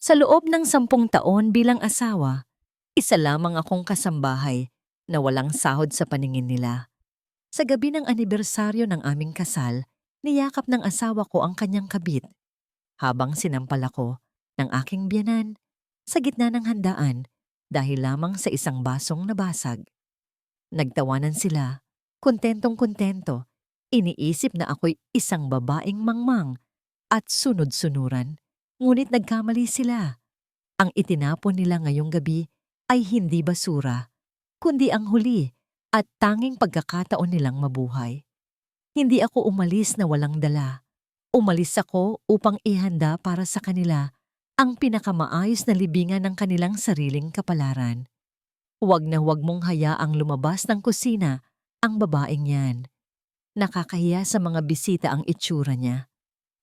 Sa loob ng 10 taon bilang asawa, isa lamang akong kasambahay na walang sahod sa paningin nila. Sa gabi ng anibersaryo ng aming kasal, niyakap ng asawa ko ang kanyang kabit habang sinampal ako ng aking biyanan sa gitna ng handaan dahil lamang sa isang basong nabasag. Nagtawanan sila, kontentong-kontento, iniisip na ako'y isang babaeng mangmang at sunod-sunuran. Ngunit nagkamali sila. Ang itinapon nila ngayong gabi ay hindi basura, kundi ang huli at tanging pagkakataon nilang mabuhay. Hindi ako umalis na walang dala. Umalis ako upang ihanda para sa kanila ang pinakamaayos na libingan ng kanilang sariling kapalaran. Huwag na huwag mong hayaang lumabas ng kusina ang babaeng yan. Nakakahiya sa mga bisita ang itsura niya.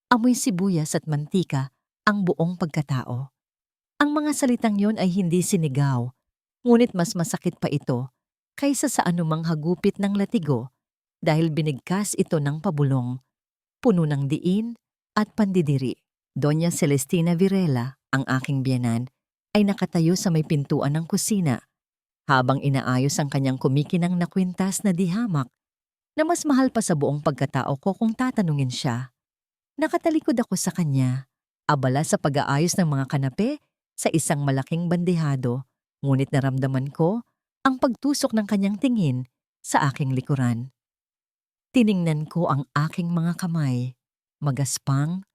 Amoy sibuyas at mantika ang buong pagkatao. Ang mga salitang yon ay hindi sinigaw, ngunit mas masakit pa ito kaysa sa anumang hagupit ng latigo dahil binigkas ito ng pabulong, puno ng diin at pandidiri. Doña Celestina Virela, ang aking biyenan, ay nakatayo sa may pintuan ng kusina habang inaayos ang kanyang kumikinang na kwintas na dihamak na mas mahal pa sa buong pagkatao ko kung tatanungin siya. Nakatalikod ako sa kanya, abala sa pag-aayos ng mga kanape sa isang malaking bandehado, ngunit naramdaman ko ang pagtusok ng kanyang tingin sa aking likuran. Tiningnan ko ang aking mga kamay, magaspang,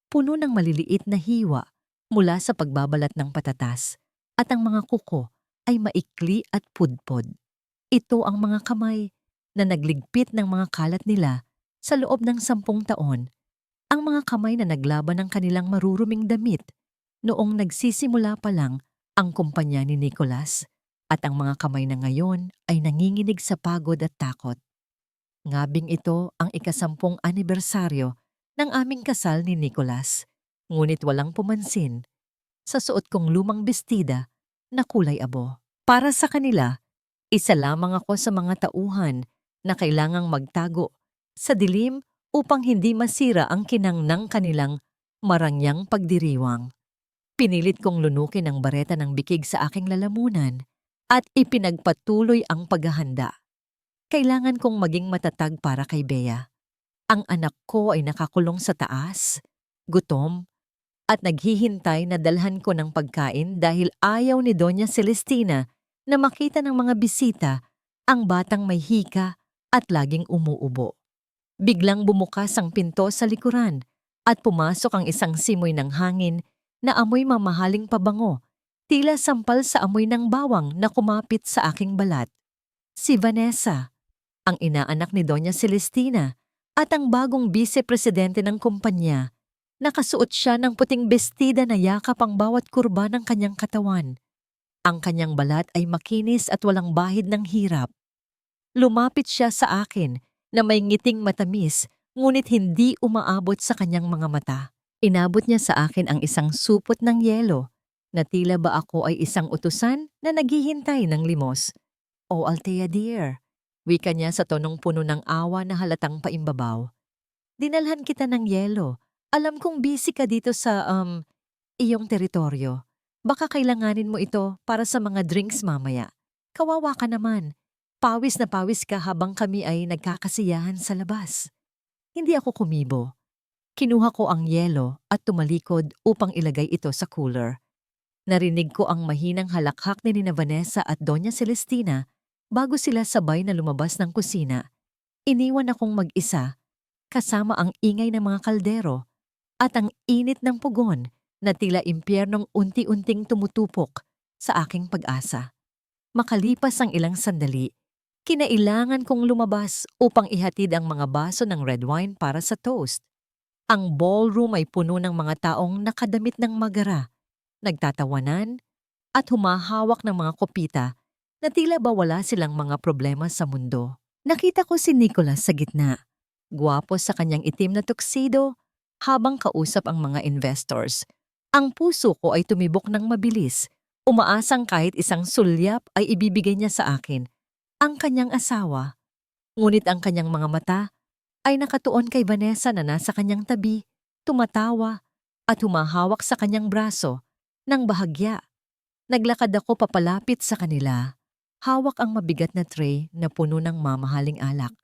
puno ng maliliit na hiwa mula sa pagbabalat ng patatas, at ang mga kuko ay maikli at pudpod. Ito ang mga kamay na nagligpit ng mga kalat nila sa loob ng 10 taon, ang mga kamay na naglaban ng kanilang maruruming damit noong nagsisimula pa lang ang kumpanya ni Nicolas, at ang mga kamay na ngayon ay nanginginig sa pagod at takot. Ngabing ito ang ika-10 anibersaryo ng aming kasal ni Nicolas, ngunit walang pumansin sa suot kong lumang bestida na kulay abo. Para sa kanila, isa lamang ako sa mga tauhan na kailangang magtago sa dilim upang hindi masira ang kinang ng kanilang marangyang pagdiriwang. Pinilit kong lunukin ang bareta ng bikig sa aking lalamunan at ipinagpatuloy ang paghahanda. Kailangan kong maging matatag para kay Bea. Ang anak ko ay nakakulong sa taas, gutom, at naghihintay na dalhan ko ng pagkain dahil ayaw ni Doña Celestina na makita ng mga bisita ang batang may hika at laging umuubo. Biglang bumukas ang pinto sa likuran at pumasok ang isang simoy ng hangin na amoy mamahaling pabango, tila sampal sa amoy ng bawang na kumapit sa aking balat. Si Vanessa, ang inaanak ni Doña Celestina at ang bagong vice-presidente ng kumpanya. Nakasuot siya ng puting bestida na yakap ang bawat kurba ng kanyang katawan. Ang kanyang balat ay makinis at walang bahid ng hirap. Lumapit siya sa akin na may ngiting matamis ngunit hindi umaabot sa kanyang mga mata. Inabot niya sa akin ang isang supot ng yelo na tila ba ako ay isang utusan na naghihintay ng limos. "Oh, Althea dear," wika niya sa tonong puno ng awa na halatang paimbabaw. "Dinalhan kita ng yelo. Alam kong busy ka dito sa, iyong teritoryo. Baka kailanganin mo ito para sa mga drinks mamaya. Kawawa ka naman. Pawis na pawis ka habang kami ay nagkakasiyahan sa labas." Hindi ako kumibo. Kinuha ko ang yelo at tumalikod upang ilagay ito sa cooler. Narinig ko ang mahinang halakhak ni Nina Vanessa at Doña Celestina bago sila sabay na lumabas ng kusina. Iniwan akong mag-isa, kasama ang ingay ng mga kaldero at ang init ng pugon na tila impyernong unti-unting tumutupok sa aking pag-asa. Makalipas ang ilang sandali, kinailangan kong lumabas upang ihatid ang mga baso ng red wine para sa toast. Ang ballroom ay puno ng mga taong nakadamit ng magara, nagtatawanan at humahawak ng mga kopita na tila ba wala silang mga problema sa mundo. Nakita ko si Nicolas sa gitna, gwapo sa kanyang itim na tuxedo habang kausap ang mga investors. Ang puso ko ay tumibok ng mabilis, umaasang kahit isang sulyap ay ibibigay niya sa akin, ang kanyang asawa. Ngunit ang kanyang mga mata ay nakatuon kay Vanessa na nasa kanyang tabi, tumatawa at humahawak sa kanyang braso Nang bahagya, naglakad ako papalapit sa kanila. Hawak ang mabigat na tray na puno ng mamahaling alak.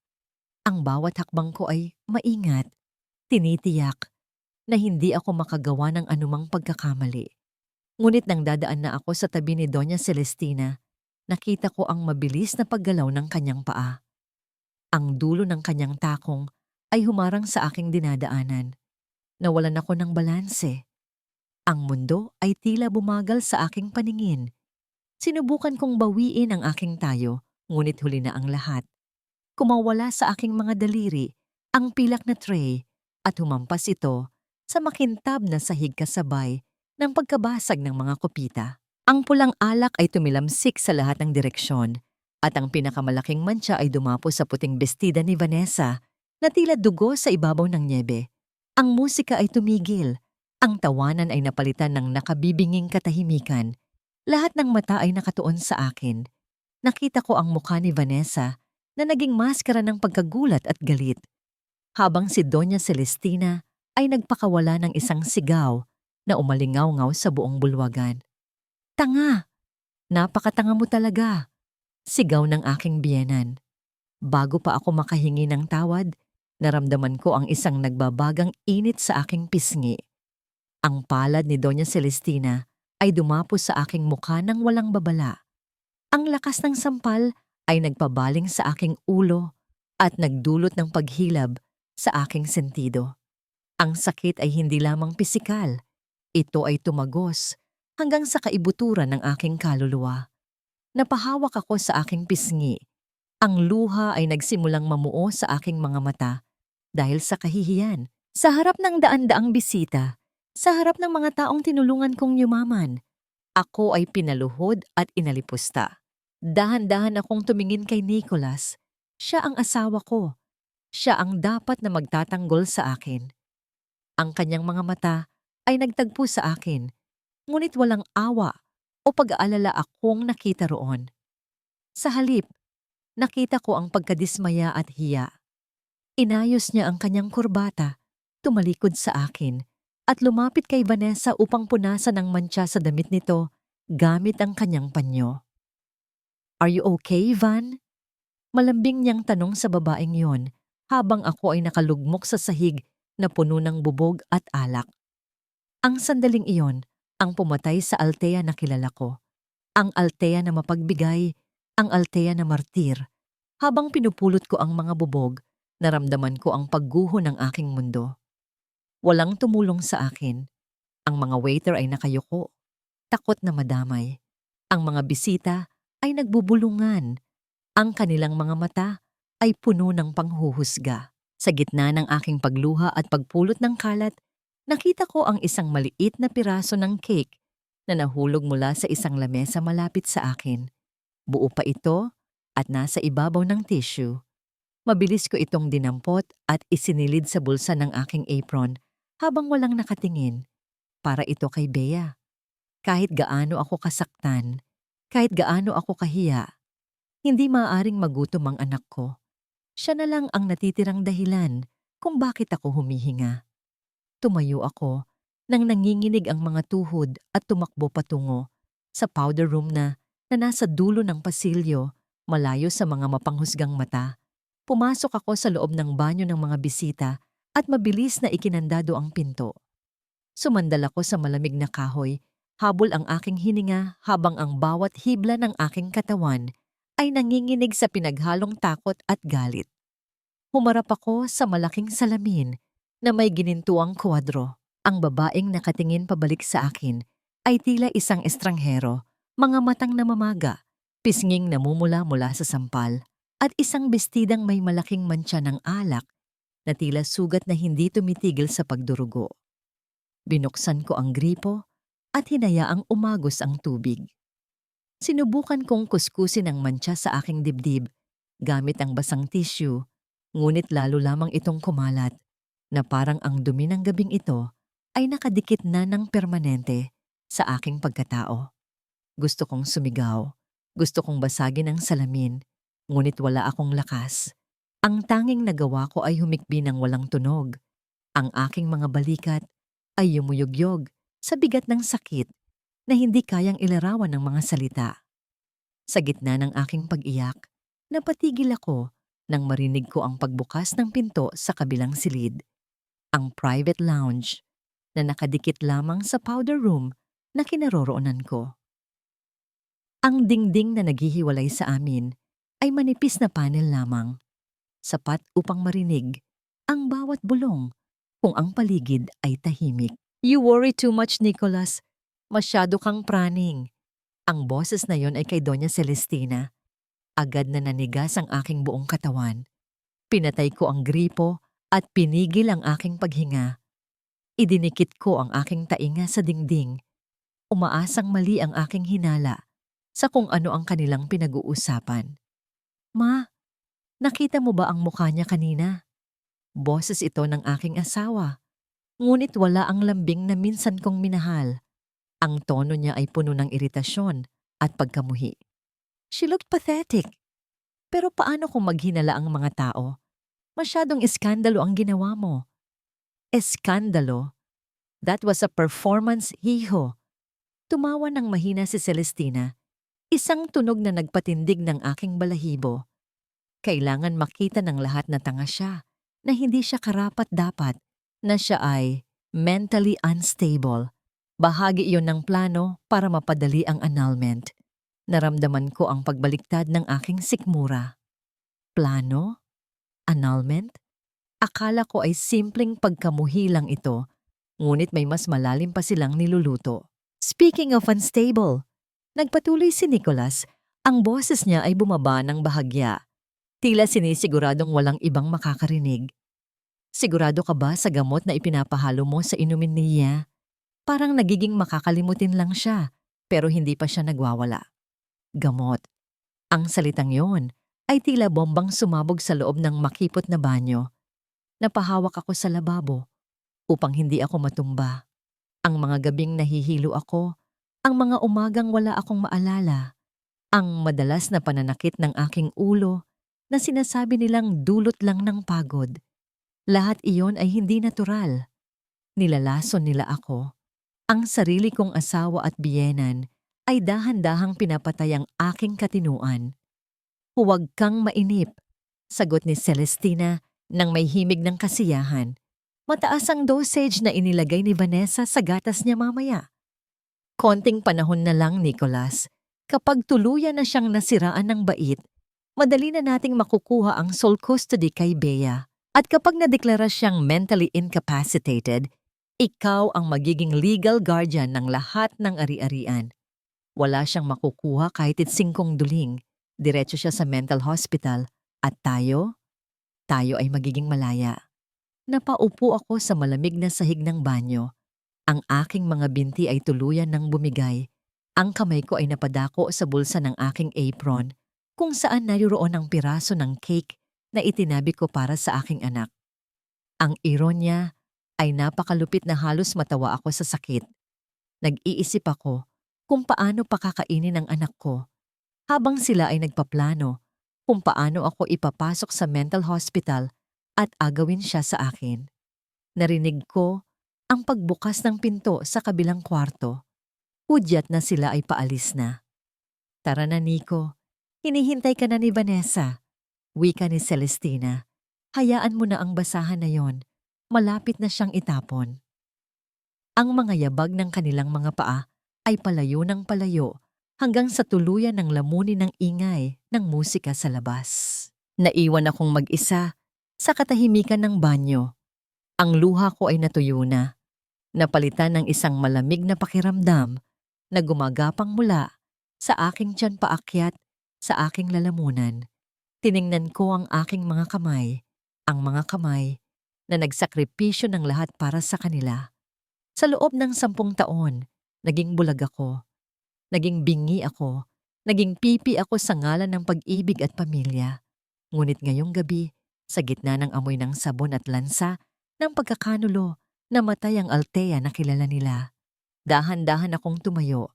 Ang bawat hakbang ko ay maingat, tinitiyak na hindi ako makagawa ng anumang pagkakamali. Ngunit nang dadaan na ako sa tabi ni Doña Celestina, nakita ko ang mabilis na paggalaw ng kanyang paa. Ang dulo ng kanyang takong ay humarang sa aking dinadaanan. Nawalan ako ng balanse. Ang mundo ay tila bumagal sa aking paningin. Sinubukan kong bawiin ang aking tayo, ngunit huli na ang lahat. Kumawala sa aking mga daliri ang pilak na tray at humampas ito sa makintab na sahig kasabay ng pagkabasag ng mga kopita. Ang pulang alak ay tumilamsik sa lahat ng direksyon at ang pinakamalaking mantsa ay dumapo sa puting bestida ni Vanessa na tila dugo sa ibabaw ng nyebe. Ang musika ay tumigil. Ang tawanan ay napalitan ng nakabibinging katahimikan. Lahat ng mata ay nakatuon sa akin. Nakita ko ang mukha ni Vanessa na naging maskara ng pagkagulat at galit. Habang si Doña Celestina ay nagpakawala ng isang sigaw na umalingaw-ngaw sa buong bulwagan. "Tanga! Napakatanga mo talaga!" Sigaw ng aking biyenan. Bago pa ako makahingi ng tawad, naramdaman ko ang isang nagbabagang init sa aking pisngi. Ang palad ni Doña Celestina ay dumapo sa aking mukha ng walang babala. Ang lakas ng sampal ay nagpabaling sa aking ulo at nagdulot ng paghilab sa aking sentido. Ang sakit ay hindi lamang pisikal, ito ay tumagos hanggang sa kaibuturan ng aking kaluluwa. Napahawak ako sa aking pisngi. Ang luha ay nagsimulang mamuo sa aking mga mata dahil sa kahihiyan. Sa harap ng daan-daang bisita, sa harap ng mga taong tinulungan kong yumaman, ako ay pinaluhod at inalipusta. Dahan-dahan akong tumingin kay Nicholas. Siya ang asawa ko. Siya ang dapat na magtatanggol sa akin. Ang kanyang mga mata ay nagtagpo sa akin, ngunit walang awa o pag-aalala akong nakita roon. Sa halip, nakita ko ang pagkadismaya at hiya. Inayos niya ang kanyang kurbata, tumalikod sa akin, at lumapit kay Vanessa upang punasan ang mantsa sa damit nito gamit ang kanyang panyo. "Are you okay, Van?" Malambing niyang tanong sa babaeng yon habang ako ay nakalugmok sa sahig na puno ng bubog at alak. Ang sandaling iyon ang pumatay sa Althea na kilala ko. Ang Althea na mapagbigay, ang Althea na martir. Habang pinupulot ko ang mga bubog, naramdaman ko ang pagguho ng aking mundo. Walang tumulong sa akin. Ang mga waiter ay nakayuko, takot na madamay. Ang mga bisita ay nagbubulungan. Ang kanilang mga mata ay puno ng panghuhusga. Sa gitna ng aking pagluha at pagpulot ng kalat, nakita ko ang isang maliit na piraso ng cake na nahulog mula sa isang lamesa malapit sa akin. Buo pa ito at nasa ibabaw ng tissue. Mabilis ko itong dinampot at isinilid sa bulsa ng aking apron habang walang nakatingin. Para ito kay Bea. Kahit gaano ako kasaktan, kahit gaano ako kahiya, hindi maaaring magutom ang anak ko. Siya na lang ang natitirang dahilan kung bakit ako humihinga. Tumayo ako nang nanginginig ang mga tuhod at tumakbo patungo sa powder room na nasa dulo ng pasilyo, malayo sa mga mapanghusgang mata. Pumasok ako sa loob ng banyo ng mga bisita at mabilis na ikinandado ang pinto. Sumandal ako sa malamig na kahoy, habol ang aking hininga habang ang bawat hibla ng aking katawan ay nanginginig sa pinaghalong takot at galit. Humarap ako sa malaking salamin na may ginintuang kwadro. Ang babaeng nakatingin pabalik sa akin ay tila isang estranghero, mga matang namamaga, pisnging namumula mula sa sampal, at isang bestidang may malaking mantsa ng alak na tila sugat na hindi tumitigil sa pagdurugo. Binuksan ko ang gripo at hinayaang umagos ang tubig. Sinubukan kong kuskusin ang mantsa sa aking dibdib gamit ang basang tissue, ngunit lalo lamang itong kumalat na parang ang dumi ng gabing ito ay nakadikit na ng permanente sa aking pagkatao. Gusto kong sumigaw, gusto kong basagin ang salamin, ngunit wala akong lakas. Ang tanging nagawa ko ay humikbi ng walang tunog. Ang aking mga balikat ay yumuyugyog sa bigat ng sakit na hindi kayang ilarawan ng mga salita. Sa gitna ng aking pag-iyak, napatigil ako nang marinig ko ang pagbukas ng pinto sa kabilang silid, ang private lounge na nakadikit lamang sa powder room na kinaroroonan ko. Ang dingding na naghihiwalay sa amin ay manipis na panel lamang, sapat upang marinig ang bawat bulong kung ang paligid ay tahimik. "You worry too much, Nicholas. Masyado kang praning." Ang boses na yon ay kay Doña Celestina. Agad na nanigas ang aking buong katawan. Pinatay ko ang gripo at pinigil ang aking paghinga. Idinikit ko ang aking tainga sa dingding. Umaasang mali ang aking hinala sa kung ano ang kanilang pinag-uusapan. "Ma, nakita mo ba ang mukha niya kanina?" Boses ito ng aking asawa. Ngunit wala ang lambing na minsan kong minahal. Ang tono niya ay puno ng iritasyon at pagkamuhi. "She looked pathetic." "Pero paano kung maghinala ang mga tao? Masyadong iskandalo ang ginawa mo." "Eskandalo? That was a performance, hiho." Tumawa ng mahina si Celestina, isang tunog na nagpatindig ng aking balahibo. Kailangan makita ng lahat na tanga siya, na hindi siya karapat-dapat, na siya ay mentally unstable. Bahagi iyon ng plano para mapadali ang annulment. Naramdaman ko ang pagbaliktad ng aking sikmura. Plano? Annulment? Akala ko ay simpleng pagkamuhi lang ito, ngunit may mas malalim pa silang niluluto. Speaking of unstable, nagpatuloy si Nicholas, ang boses niya ay bumaba ng bahagya. Tila sinisiguradong walang ibang makakarinig. "Sigurado ka ba sa gamot na ipinapahalo mo sa inumin niya? Parang nagiging makakalimutin lang siya, pero hindi pa siya nagwawala." Gamot. Ang salitang yon ay tila bombang sumabog sa loob ng makipot na banyo. Napahawak ako sa lababo upang hindi ako matumba. Ang mga gabing nahihilo ako, ang mga umagang wala akong maalala, ang madalas na pananakit ng aking ulo na sinasabi nilang dulot lang ng pagod. Lahat iyon ay hindi natural. Nilalason nila ako. Ang sarili kong asawa at biyenan ay dahan-dahang pinapatay ang aking katinuan. "Huwag kang mainip," sagot ni Celestina nang may himig ng kasiyahan. "Mataas ang dosage na inilagay ni Vanessa sa gatas niya mamaya." "Konting panahon na lang, Nicholas. Kapag tuluyan na siyang nasiraan ng bait, madali na nating makukuha ang sole custody kay Bea. At kapag nadeklara siyang mentally incapacitated, ikaw ang magiging legal guardian ng lahat ng ari-arian. Wala siyang makukuha kahit itsingkong duling. Diretso siya sa mental hospital. At tayo ay magiging malaya." Napaupo ako sa malamig na sahig ng banyo. Ang aking mga binti ay tuluyan ng bumigay. Ang kamay ko ay napadako sa bulsa ng aking apron, kung saan naroroon ang piraso ng cake na itinabi ko para sa aking anak. Ang ironya ay napakalupit na halos matawa ako sa sakit. Nag-iisip ako kung paano pakakainin ang anak ko, habang sila ay nagpaplano kung paano ako ipapasok sa mental hospital at agawin siya sa akin. Narinig ko ang pagbukas ng pinto sa kabilang kwarto. Hudyat na sila ay paalis na. "Tara na, Nico. Hinihintay ka na ni Vanessa." Wika ni Celestina. "Hayaan mo na ang basahan na yon. Malapit na siyang itapon." Ang mga yabag ng kanilang mga paa ay palayo ng palayo hanggang sa tuluyan ng lamunin ng ingay ng musika sa labas. Naiwan akong mag-isa sa katahimikan ng banyo. Ang luha ko ay natuyo na. Napalitan ng isang malamig na pakiramdam na gumagapang mula sa aking tiyan paakyat sa aking lalamunan. Tiningnan ko ang aking mga kamay, ang mga kamay na nagsakripisyo ng lahat para sa kanila. Sa loob ng 10 taon, naging bulag ako, naging bingi ako, naging pipi ako sa ngalan ng pag-ibig at pamilya. Ngunit ngayong gabi, sa gitna ng amoy ng sabon at lansa ng pagkakanulo, namatay ang Althea na kilala nila. Dahan-dahan akong tumayo.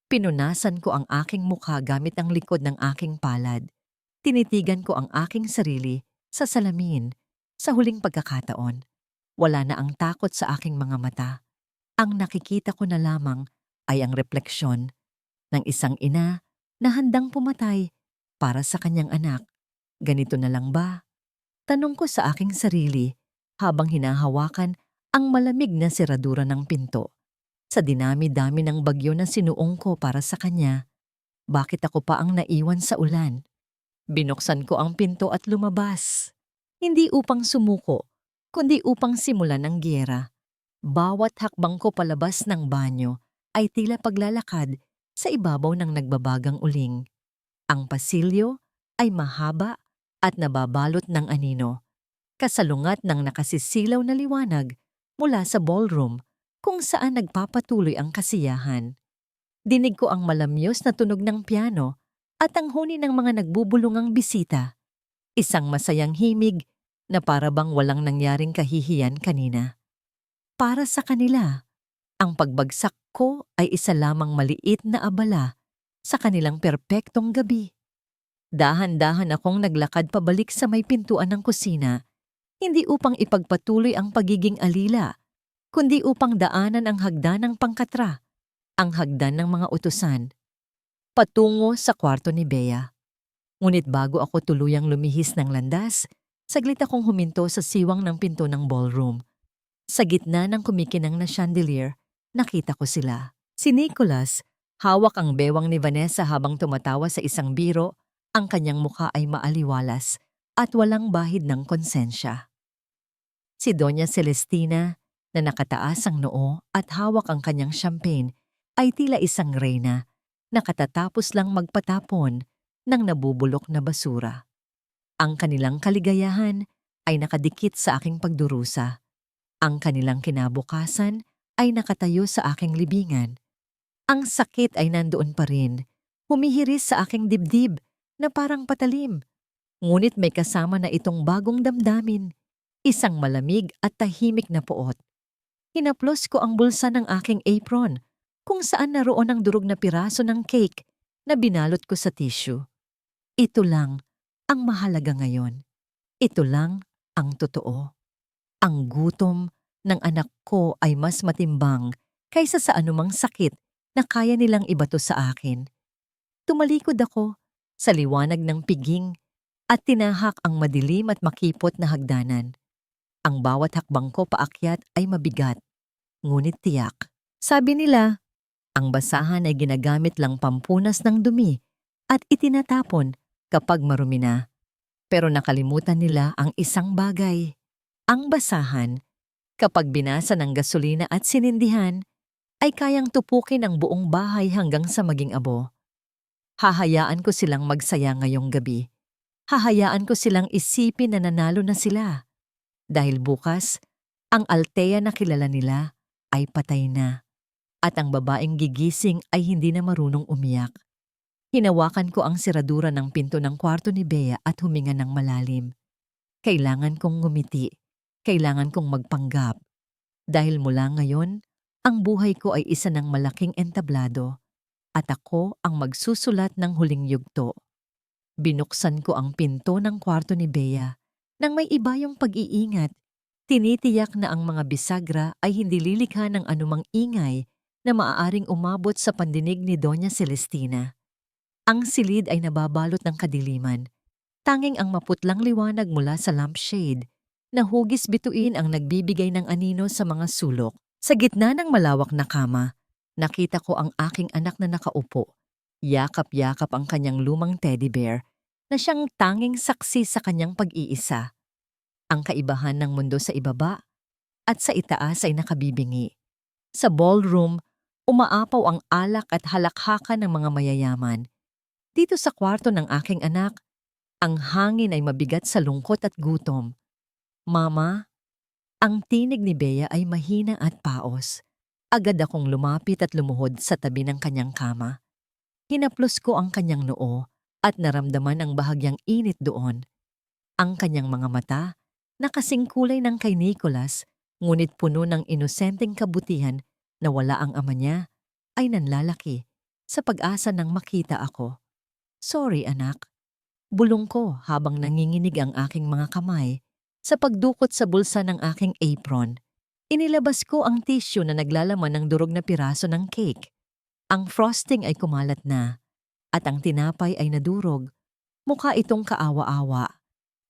Pinunasan ko ang aking mukha gamit ang likod ng aking palad. Tinitigan ko ang aking sarili sa salamin. Sa huling pagkakataon, wala na ang takot sa aking mga mata. Ang nakikita ko na lamang ay ang refleksyon ng isang ina na handang pumatay para sa kanyang anak. Ganito na lang ba? Tanong ko sa aking sarili habang hinahawakan ang malamig na seradura ng pinto. Sa dinami-dami ng bagyo na sinuong ko para sa kanya, bakit ako pa ang naiwan sa ulan? Binuksan ko ang pinto at lumabas. Hindi upang sumuko, kundi upang simulan ang giyera. Bawat hakbang ko palabas ng banyo ay tila paglalakad sa ibabaw ng nagbabagang uling. Ang pasilyo ay mahaba at nababalot ng anino, kasalungat ng nakasisilaw na liwanag mula sa ballroom kung saan nagpapatuloy ang kasiyahan. Dinig ko ang malamyos na tunog ng piano at ang huni ng mga nagbubulungang bisita. Isang masayang himig na para bang walang nangyaring kahihiyan kanina. Para sa kanila, ang pagbagsak ko ay isa lamang maliit na abala sa kanilang perpektong gabi. Dahan-dahan akong naglakad pabalik sa may pintuan ng kusina, hindi upang ipagpatuloy ang pagiging alila, kundi upang daanan ang hagdan ng pangkatra, ang hagdan ng mga utusan, patungo sa kwarto ni Bea. Ngunit bago ako tuluyang lumihis ng landas, saglit akong huminto sa siwang ng pinto ng ballroom. Sa gitna ng kumikinang na chandelier, nakita ko sila. Si Nicholas, hawak ang bewang ni Vanessa habang tumatawa sa isang biro, ang kanyang mukha ay maaliwalas at walang bahid ng konsensya. Si Doña Celestina, na nakataas ang noo at hawak ang kanyang champagne, ay tila isang reyna na katatapos lang magpatapon ng nabubulok na basura. Ang kanilang kaligayahan ay nakadikit sa aking pagdurusa. Ang kanilang kinabukasan ay nakatayo sa aking libingan. Ang sakit ay nandoon pa rin, humihiris sa aking dibdib na parang patalim. Ngunit may kasama na itong bagong damdamin, isang malamig at tahimik na poot. Hinaplos ko ang bulsa ng aking apron, kung saan naroon ang durog na piraso ng cake na binalot ko sa tissue. Ito lang ang mahalaga ngayon. Ito lang ang totoo. Ang gutom ng anak ko ay mas matimbang kaysa sa anumang sakit na kaya nilang ibato sa akin. Tumalikod ako sa liwanag ng piging at tinahak ang madilim at makipot na hagdanan. Ang bawat hakbang ko paakyat ay mabigat, ngunit tiyak. Sabi nila, ang basahan ay ginagamit lang pampunas ng dumi at itinatapon kapag marumi na. Pero nakalimutan nila ang isang bagay. Ang basahan, kapag binasa ng gasolina at sinindihan, ay kayang tupukin ang buong bahay hanggang sa maging abo. Hahayaan ko silang magsaya ngayong gabi. Hahayaan ko silang isipin na nanalo na sila. Dahil bukas, ang Althea na kilala nila ay patay na. At ang babaeng gigising ay hindi na marunong umiyak. Hinawakan ko ang seradura ng pinto ng kwarto ni Bea at huminga ng malalim. Kailangan kong ngumiti. Kailangan kong magpanggap. Dahil mula ngayon, ang buhay ko ay isa ng malaking entablado. At ako ang magsusulat ng huling yugto. Binuksan ko ang pinto ng kwarto ni Bea nang may iba yung pag-iingat. Tinitiyak na ang mga bisagra ay hindi lilikha ng anumang ingay na maaaring umabot sa pandinig ni Doña Celestina. Ang silid ay nababalot ng kadiliman. Tanging ang maputlang liwanag mula sa lampshade na hugis bituin ang nagbibigay ng anino sa mga sulok. Sa gitna ng malawak na kama, nakita ko ang aking anak na nakaupo. Yakap-yakap ang kanyang lumang teddy bear na siyang tanging saksi sa kanyang pag-iisa. Ang kaibahan ng mundo sa ibaba at sa itaas ay nakabibingi. Sa ballroom, umaapaw ang alak at halakhakan ng mga mayayaman. Dito sa kwarto ng aking anak, ang hangin ay mabigat sa lungkot at gutom. Mama, ang tinig ni Bea ay mahina at paos. Agad akong lumapit at lumuhod sa tabi ng kanyang kama. Hinaplos ko ang kanyang noo at naramdaman ang bahagyang init doon. Ang kanyang mga mata, na kasing kulay ng kay Nicholas, ngunit puno ng inosenteng kabutihan na wala ang ama niya, ay nanlalaki sa pag-asa ng makita ako. Sorry anak. Bulong ko habang nanginginig ang aking mga kamay sa pagdukot sa bulsa ng aking apron. Inilabas ko ang tissue na naglalaman ng durog na piraso ng cake. Ang frosting ay kumalat na at ang tinapay ay nadurog. Mukha itong kaawa-awa.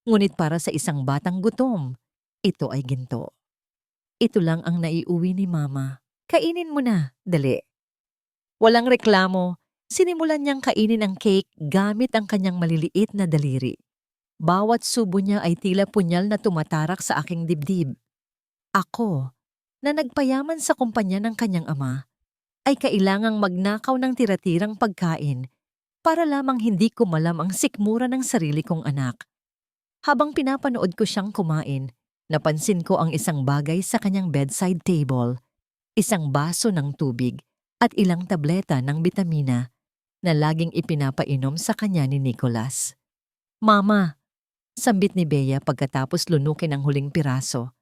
Ngunit para sa isang batang gutom, ito ay ginto. Ito lang ang naiuwi ni Mama. Kainin mo na, dali. Walang reklamo, sinimulan niyang kainin ang cake gamit ang kanyang maliliit na daliri. Bawat subo niya ay tila punyal na tumatarak sa aking dibdib. Ako, na nagpayaman sa kumpanya ng kanyang ama, ay kailangang magnakaw ng tiratirang pagkain para lamang hindi ko malam ang sikmura ng sarili kong anak. Habang pinapanood ko siyang kumain, napansin ko ang isang bagay sa kanyang bedside table, isang baso ng tubig at ilang tableta ng bitamina na laging ipinapainom sa kanya ni Nicholas. Mama, sambit ni Bea pagkatapos lunukin ang huling piraso.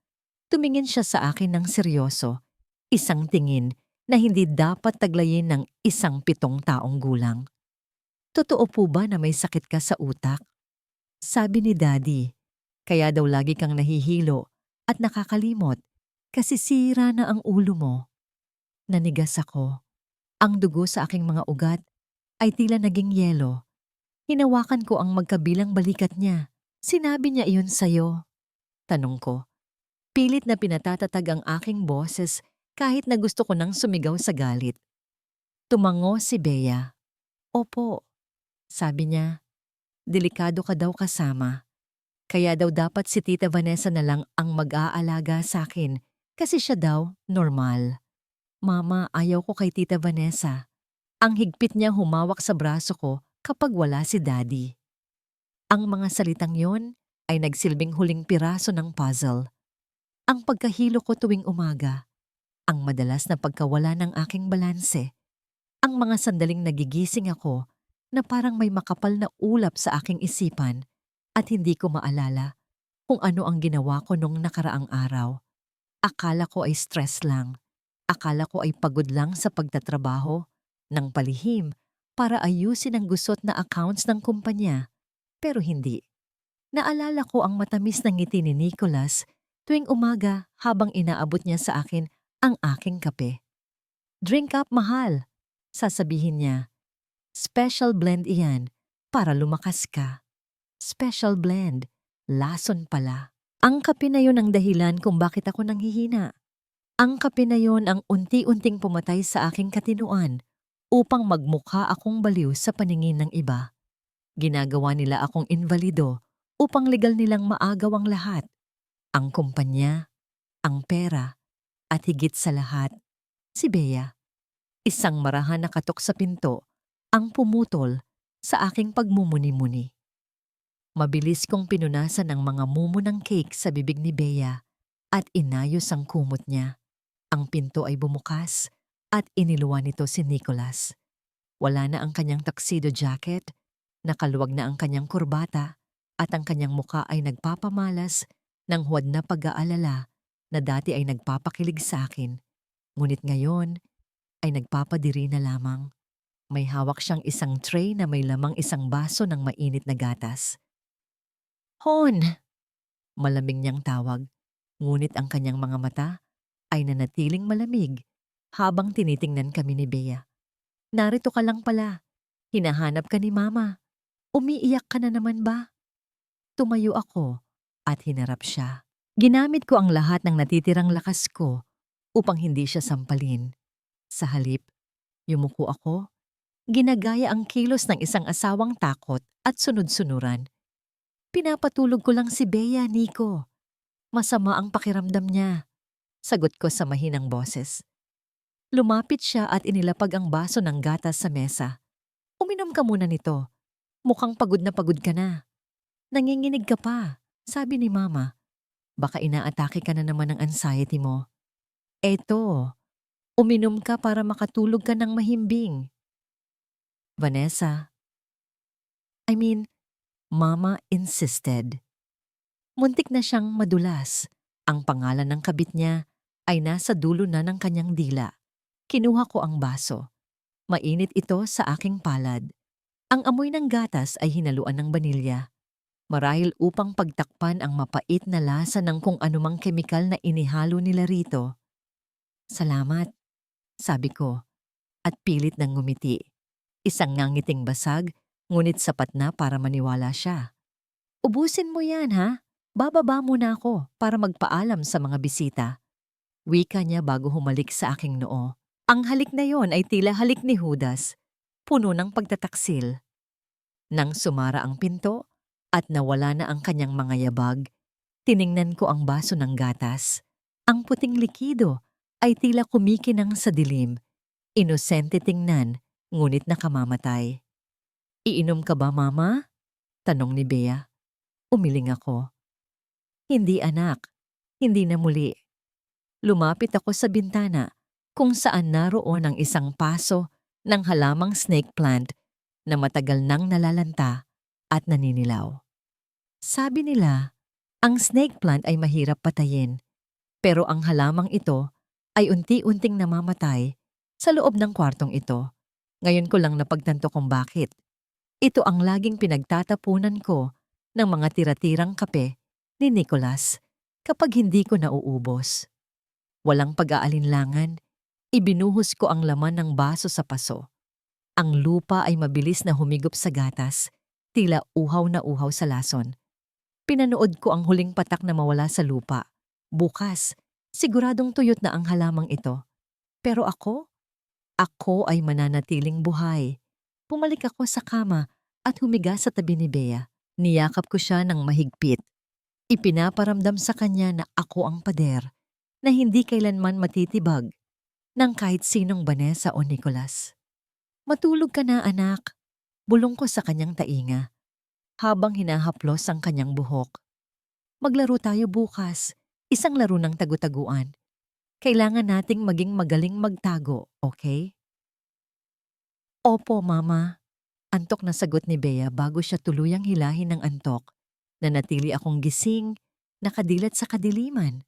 Tumingin siya sa akin ng seryoso, isang tingin na hindi dapat taglayin ng isang 7 taong gulang. Totoo po ba na may sakit ka sa utak? Sabi ni Daddy, kaya daw lagi kang nahihilo at nakakalimot kasi sira na ang ulo mo. Nanigas ako. Ang dugo sa aking mga ugat ay tila naging yelo. Hinawakan ko ang magkabilang balikat niya. Sinabi niya iyon sa'yo. Tanong ko. Pilit na pinatatatag ang aking boses kahit na gusto ko nang sumigaw sa galit. Tumango si Bea. Opo, sabi niya. Delikado ka daw kasama. Kaya daw dapat si Tita Vanessa na lang ang mag-aalaga sa akin kasi siya daw normal. Mama, ayaw ko kay Tita Vanessa. Ang higpit niya humawak sa braso ko kapag wala si Daddy. Ang mga salitang yon ay nagsilbing huling piraso ng puzzle. Ang pagkahilo ko tuwing umaga, ang madalas na pagkawala ng aking balanse, ang mga sandaling nagigising ako na parang may makapal na ulap sa aking isipan at hindi ko maalala kung ano ang ginawa ko nung nakaraang araw. Akala ko ay stress lang. Akala ko ay pagod lang sa pagtatrabaho, ng palihim para ayusin ang gusot na accounts ng kumpanya. Pero hindi. Naalala ko ang matamis na ngiti ni Nicholas tuwing umaga habang inaabot niya sa akin ang aking kape. Drink up, mahal, sasabihin niya. Special blend iyan para lumakas ka. Special blend, lason pala. Ang kape na yun ang dahilan kung bakit ako nanghihina. Ang kape na yon ang unti-unting pumatay sa aking katinuan upang magmukha akong baliw sa paningin ng iba. Ginagawa nila akong invalido upang legal nilang maagaw ang lahat. Ang kumpanya, ang pera, at higit sa lahat, si Bea. Isang marahan na katok sa pinto ang pumutol sa aking pagmumuni-muni. Mabilis kong pinunasan ang mga mumu ng cake sa bibig ni Bea at inayos ang kumot niya. Ang pinto ay bumukas at iniluwan nito si Nicholas. Wala na ang kanyang tuxedo jacket, nakaluwag na ang kanyang kurbata at ang kanyang muka ay nagpapamalas ng huwad na pag-aalala na dati ay nagpapakilig sa akin. Ngunit ngayon ay nagpapadiri na lamang. May hawak siyang isang tray na may lamang isang baso ng mainit na gatas. Hon! Malamig niyang tawag, ngunit ang kanyang mga mata ay nanatiling malamig habang tinitingnan kami ni Bea. Narito ka lang pala. Hinahanap ka ni Mama. Umiiyak ka na naman ba? Tumayo ako at hinarap siya. Ginamit ko ang lahat ng natitirang lakas ko upang hindi siya sampalin. Sa halip, yumuko ako, ginagaya ang kilos ng isang asawang takot at sunod-sunuran. Pinapatulog ko lang si Bea, Nico. Masama ang pakiramdam niya. Sagot ko sa mahinang boses. Lumapit siya at inilapag ang baso ng gatas sa mesa. Uminom ka muna nito. Mukhang pagod ka na. Nanginginig ka pa, sabi ni Mama. Baka inaatake ka na naman ng anxiety mo. Eto, uminom ka para makatulog ka ng mahimbing. Vanessa. Mama insisted. Muntik na siyang madulas. Ang pangalan ng kabit niya ay nasa dulo na ng kanyang dila. Kinuha ko ang baso. Mainit ito sa aking palad. Ang amoy ng gatas ay hinaluan ng banilya. Marahil upang pagtakpan ang mapait na lasa ng kung anumang kemikal na inihalo nila rito. Salamat, sabi ko. at pilit ng ngumiti. Isang ngangiting basag, ngunit sapat na para maniwala siya. Ubusin mo yan ha? Bababa muna ako para magpaalam sa mga bisita. Wika niya bago humalik sa aking noo. Ang halik na yon ay tila halik ni Judas, puno ng pagtataksil. Nang sumara ang pinto at nawala na ang kanyang mga yabag, tiningnan ko ang baso ng gatas. Ang puting likido ay tila kumikinang sa dilim. Inosente tingnan, ngunit nakamamatay. Iinom ka ba, Mama? Tanong ni Bea. Umiling ako. Hindi anak, hindi na muli. Lumapit ako sa bintana kung saan naroon ang isang paso ng halamang snake plant na matagal nang nalalanta at naninilaw. Sabi nila, ang snake plant ay mahirap patayin, pero ang halamang ito ay unti-unting namamatay sa loob ng kwartong ito. Ngayon ko lang napagtanto kung bakit. Ito ang laging pinagtatapunan ko ng mga tira-tirang kape ni Nicholas kapag hindi ko nauubos. Walang pag-aalinlangan, ibinuhos ko ang laman ng baso sa paso. Ang lupa ay mabilis na humigop sa gatas, tila uhaw na uhaw sa lason. Pinanood ko ang huling patak na mawala sa lupa. Bukas, siguradong tuyot na ang halamang ito. Pero ako ay mananatiling buhay. Pumalik ako sa kama at humiga sa tabi ni Bea. Niyakap ko siya ng mahigpit. Ipinaparamdam sa kanya na ako ang pader, na hindi kailanman matitibag ng kahit sinong Vanessa o Nicholas. Matulog ka na, anak. Bulong ko sa kanyang tainga, habang hinahaplos ang kanyang buhok. Maglaro tayo bukas, isang laro ng tagu-taguan. Kailangan nating maging magaling magtago, okay? Opo, Mama. Antok na sagot ni Bea bago siya tuluyang hilahin ng antok. Nanatili akong gising, nakadilat sa kadiliman.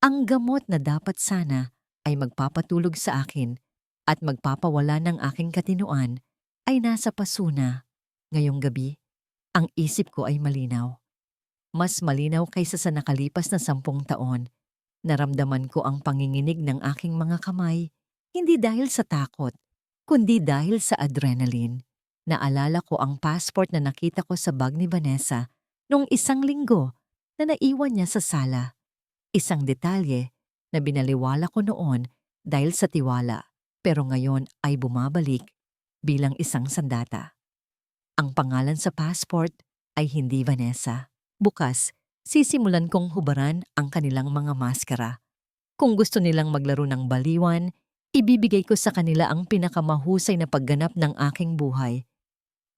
Ang gamot na dapat sana ay magpapatulog sa akin at magpapawala ng aking katinuan ay nasa paso na. Ngayong gabi, ang isip ko ay malinaw. Mas malinaw kaysa sa nakalipas na 10 taon. Naramdaman ko ang panginginig ng aking mga kamay, hindi dahil sa takot, kundi dahil sa adrenaline. Naalala ko ang passport na nakita ko sa bag ni Vanessa noong 1 linggo na naiwan niya sa sala. Isang detalye na binaliwala ko noon dahil sa tiwala, pero ngayon ay bumabalik bilang isang sandata. Ang pangalan sa passport ay hindi Vanessa. Bukas, sisimulan kong hubaran ang kanilang mga maskara. Kung gusto nilang maglaro ng baliwan, ibibigay ko sa kanila ang pinakamahusay na pagganap ng aking buhay.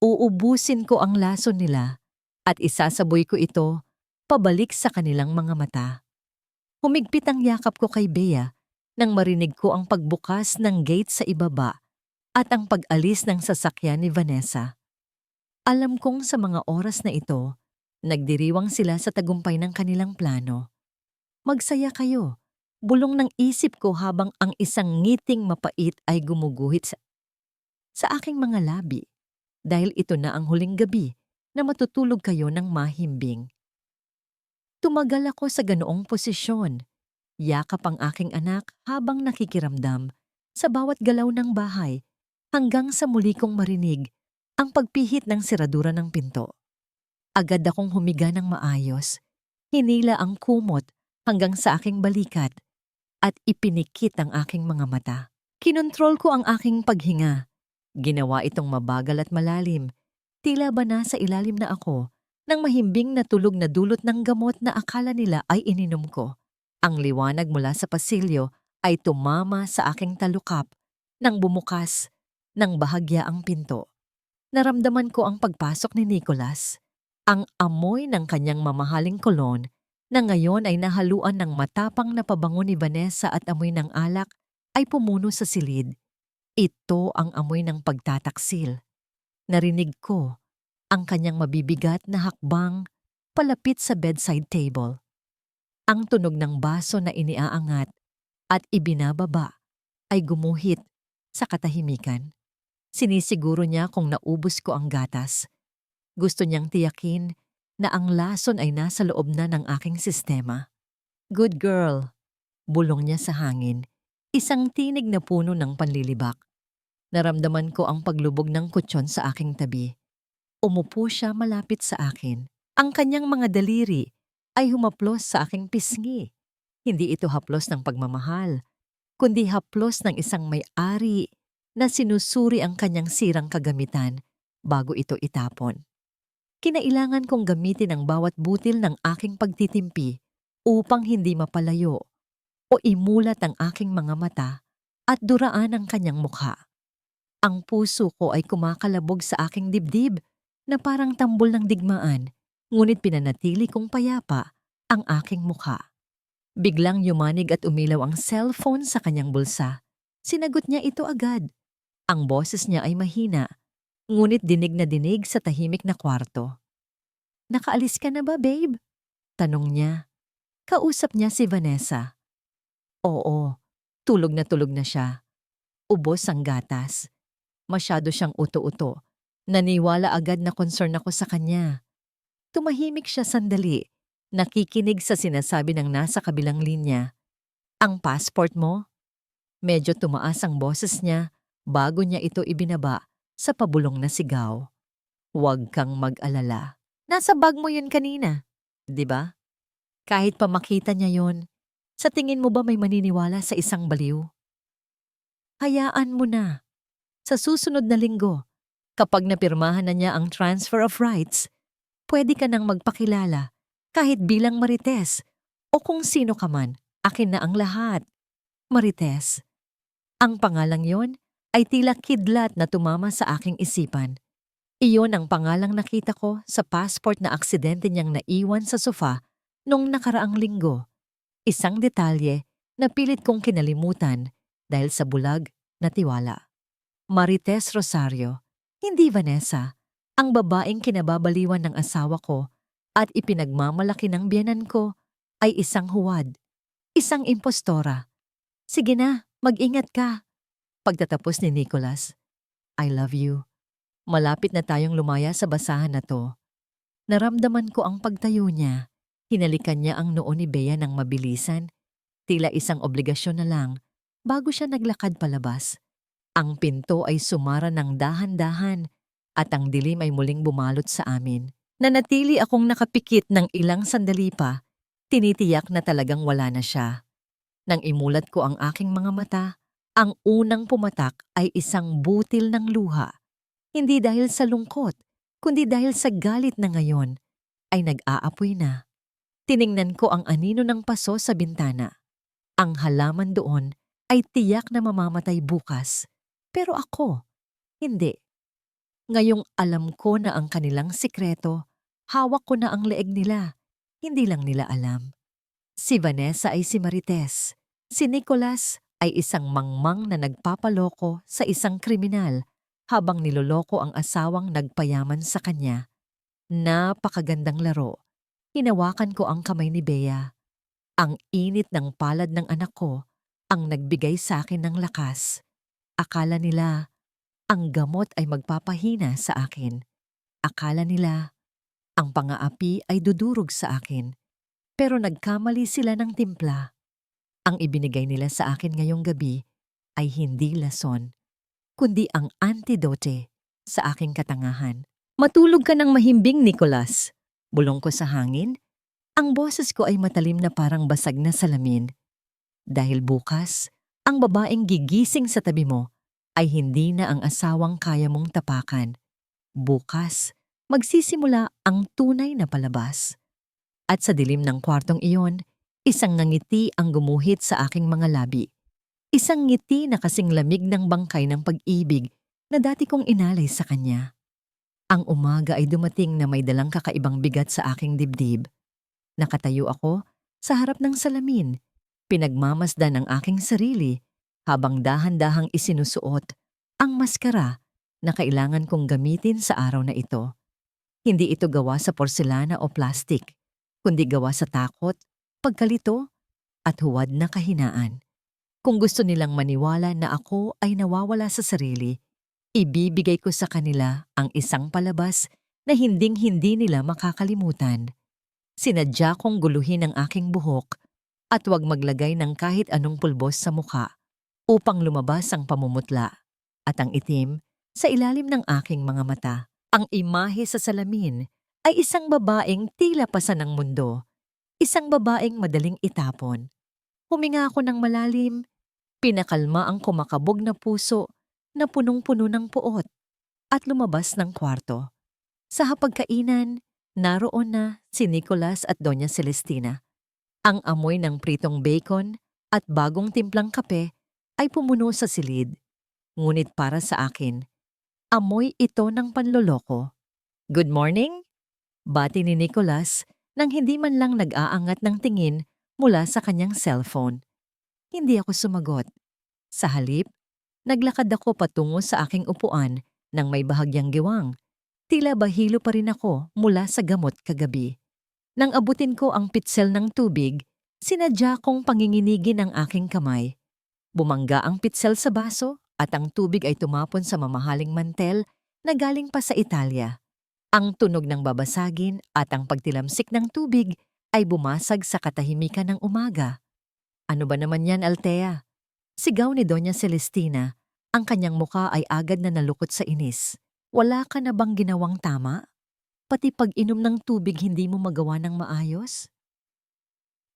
Uubusin ko ang lason nila at isasaboy ko ito pabalik sa kanilang mga mata. Humigpit ang yakap ko kay Bea nang marinig ko ang pagbukas ng gate sa ibaba at ang pag-alis ng sasakyan ni Vanessa. Alam kong sa mga oras na ito, nagdiriwang sila sa tagumpay ng kanilang plano. Magsaya kayo, bulong ng isip ko habang ang isang ngiting mapait ay gumuguhit sa aking mga labi dahil ito na ang huling gabi na matutulog kayo ng mahimbing. Tumagal ako sa ganoong posisyon. Yakap ang aking anak habang nakikiramdam sa bawat galaw ng bahay hanggang sa muli kong marinig ang pagpihit ng siradura ng pinto. Agad akong humiga ng maayos, hinila ang kumot hanggang sa aking balikat at ipinikit ang aking mga mata. Kinontrol ko ang aking paghinga. Ginawa itong mabagal at malalim. Tila ba nasa ilalim na ako nang mahimbing na tulog na dulot ng gamot na akala nila ay ininom ko. Ang liwanag mula sa pasilyo ay tumama sa aking talukap nang bumukas ng bahagya ang pinto. Naramdaman ko ang pagpasok ni Nicholas. Ang amoy ng kanyang mamahaling kolon na ngayon ay nahaluan ng matapang na pabango ni Vanessa at amoy ng alak ay pumuno sa silid. Ito ang amoy ng pagtataksil. Narinig ko ang kanyang mabibigat na hakbang palapit sa bedside table. Ang tunog ng baso na iniaangat at ibinababa ay gumuhit sa katahimikan. Sinisiguro niya kung naubos ko ang gatas. Gusto niyang tiyakin na ang lason ay nasa loob na ng aking sistema. Good girl, bulong niya sa hangin, isang tinig na puno ng panlilibak. Naramdaman ko ang paglubog ng kutsyon sa aking tabi. Umupo siya malapit sa akin. Ang kanyang mga daliri ay humaplos sa aking pisngi. Hindi ito haplos ng pagmamahal, kundi haplos ng isang may-ari na sinusuri ang kanyang sirang kagamitan bago ito itapon. Kinailangan kong gamitin ang bawat butil ng aking pagtitimpi upang hindi mapalayo o imulat ang aking mga mata at duraan ang kanyang mukha. Ang puso ko ay kumakalabog sa aking dibdib na parang tambol ng digmaan, ngunit pinanatili kong payapa ang aking mukha. Biglang yumanig at umilaw ang cellphone sa kanyang bulsa. Sinagot niya ito agad. Ang boses niya ay mahina, ngunit dinig na dinig sa tahimik na kwarto. "Nakaalis ka na ba, babe?" tanong niya. Kausap niya si Vanessa. Oo, tulog na siya. Ubos ang gatas. Masyado siyang uto-uto. Naniwala agad na concern ako sa kanya. Tumahimik siya sandali, nakikinig sa sinasabi ng nasa kabilang linya. "Ang passport mo?" Medyo tumaas ang boses niya bago niya ito ibinaba sa pabulong na sigaw. "Huwag kang mag-alala. Nasa bag mo yun kanina, di ba? Kahit pa makita niya yon, sa tingin mo ba may maniniwala sa isang baliw? Hayaan mo na. Sa susunod na linggo, kapag napirmahan na niya ang transfer of rights, pwede ka nang magpakilala kahit bilang Marites o kung sino ka man, akin na ang lahat." Marites. Ang pangalang yon ay tila kidlat na tumama sa aking isipan. Iyon ang pangalang nakita ko sa passport na aksidente niyang naiwan sa sofa nung nakaraang linggo. Isang detalye na pilit kong kinalimutan dahil sa bulag na tiwala. Marites Rosario, hindi Vanessa, ang babaeng kinababaliwan ng asawa ko at ipinagmamalaki ng biyenan ko ay isang huwad, isang impostora. "Sige na, mag-ingat ka." Pagtatapos ni Nicholas, "I love you. Malapit na tayong lumaya sa basahan na to." Naramdaman ko ang pagtayo niya. Hinalikan niya ang noo ni Bea ng mabilisan, tila isang obligasyon na lang, bago siya naglakad palabas. Ang pinto ay sumara ng dahan-dahan at ang dilim ay muling bumalot sa amin. Nanatili akong nakapikit ng ilang sandali pa, tinitiyak na talagang wala na siya. Nang imulat ko ang aking mga mata, ang unang pumatak ay isang butil ng luha. Hindi dahil sa lungkot, kundi dahil sa galit na ngayon ay nag-aapoy na. Tiningnan ko ang anino ng paso sa bintana. Ang halaman doon ay tiyak na mamamatay bukas. Pero ako, hindi. Ngayong alam ko na ang kanilang sikreto, hawak ko na ang leeg nila. Hindi lang nila alam. Si Vanessa ay si Marites. Si Nicholas ay isang mangmang na nagpapaloko sa isang kriminal habang niloloko ang asawang nagpayaman sa kanya. Napakagandang laro. Hinawakan ko ang kamay ni Bea. Ang init ng palad ng anak ko ang nagbigay sa akin ng lakas. Akala nila ang gamot ay magpapahina sa akin. Akala nila ang pang-aapi ay dudurog sa akin. Pero nagkamali sila ng timpla. Ang ibinigay nila sa akin ngayong gabi ay hindi lason, kundi ang antidote sa aking katangahan. "Matulog ka ng mahimbing, Nicholas." Bulong ko sa hangin. Ang boses ko ay matalim na parang basag na salamin. Dahil bukas, ang babaeng gigising sa tabi mo ay hindi na ang asawang kaya mong tapakan. Bukas, magsisimula ang tunay na palabas. At sa dilim ng kwartong iyon, isang ngiti ang gumuhit sa aking mga labi. Isang ngiti na kasing lamig ng bangkay ng pag-ibig na dati kong inalay sa kanya. Ang umaga ay dumating na may dalang kakaibang bigat sa aking dibdib. Nakatayo ako sa harap ng salamin, pinagmamasdan ang aking sarili habang dahan-dahang isinusuot ang maskara na kailangan kong gamitin sa araw na ito. Hindi ito gawa sa porselana o plastik, kundi gawa sa takot, pagkalito, at huwad na kahinaan. Kung gusto nilang maniwala na ako ay nawawala sa sarili, ibibigay ko sa kanila ang isang palabas na hinding-hindi nila makakalimutan. Sinadya kong guluhin ang aking buhok at huwag maglagay ng kahit anong pulbos sa mukha upang lumabas ang pamumutla. at ang itim sa ilalim ng aking mga mata. Ang imahe sa salamin ay isang babaeng tila pasan ng mundo, isang babaeng madaling itapon. Huminga ako ng malalim, pinakalma ang kumakabog na puso na punong-puno ng puot at lumabas ng kwarto. Sa hapagkainan, naroon na si Nicolas at Doña Celestina. Ang amoy ng pritong bacon at bagong timplang kape ay pumuno sa silid. Ngunit para sa akin, amoy ito ng panloloko. "Good morning?" Bati ni Nicolas nang hindi man lang nag-aangat ng tingin mula sa kanyang cellphone. Hindi ako sumagot. Sa halip, naglakad ako patungo sa aking upuan nang may bahagyang giwang. Tila bahilo pa rin ako mula sa gamot kagabi. Nang abutin ko ang pitsel ng tubig, sinadya kong panginginigin ang aking kamay. Bumangga ang pitsel sa baso at ang tubig ay tumapon sa mamahaling mantel na galing pa sa Italia. Ang tunog ng babasagin at ang pagtilamsik ng tubig ay bumasag sa katahimikan ng umaga. "Ano ba naman yan, Althea?" Sigaw ni Doña Celestina. Ang kanyang muka ay agad na nalukot sa inis. "Wala ka na bang ginawang tama? Pati pag-inom ng tubig hindi mo magawa ng maayos?"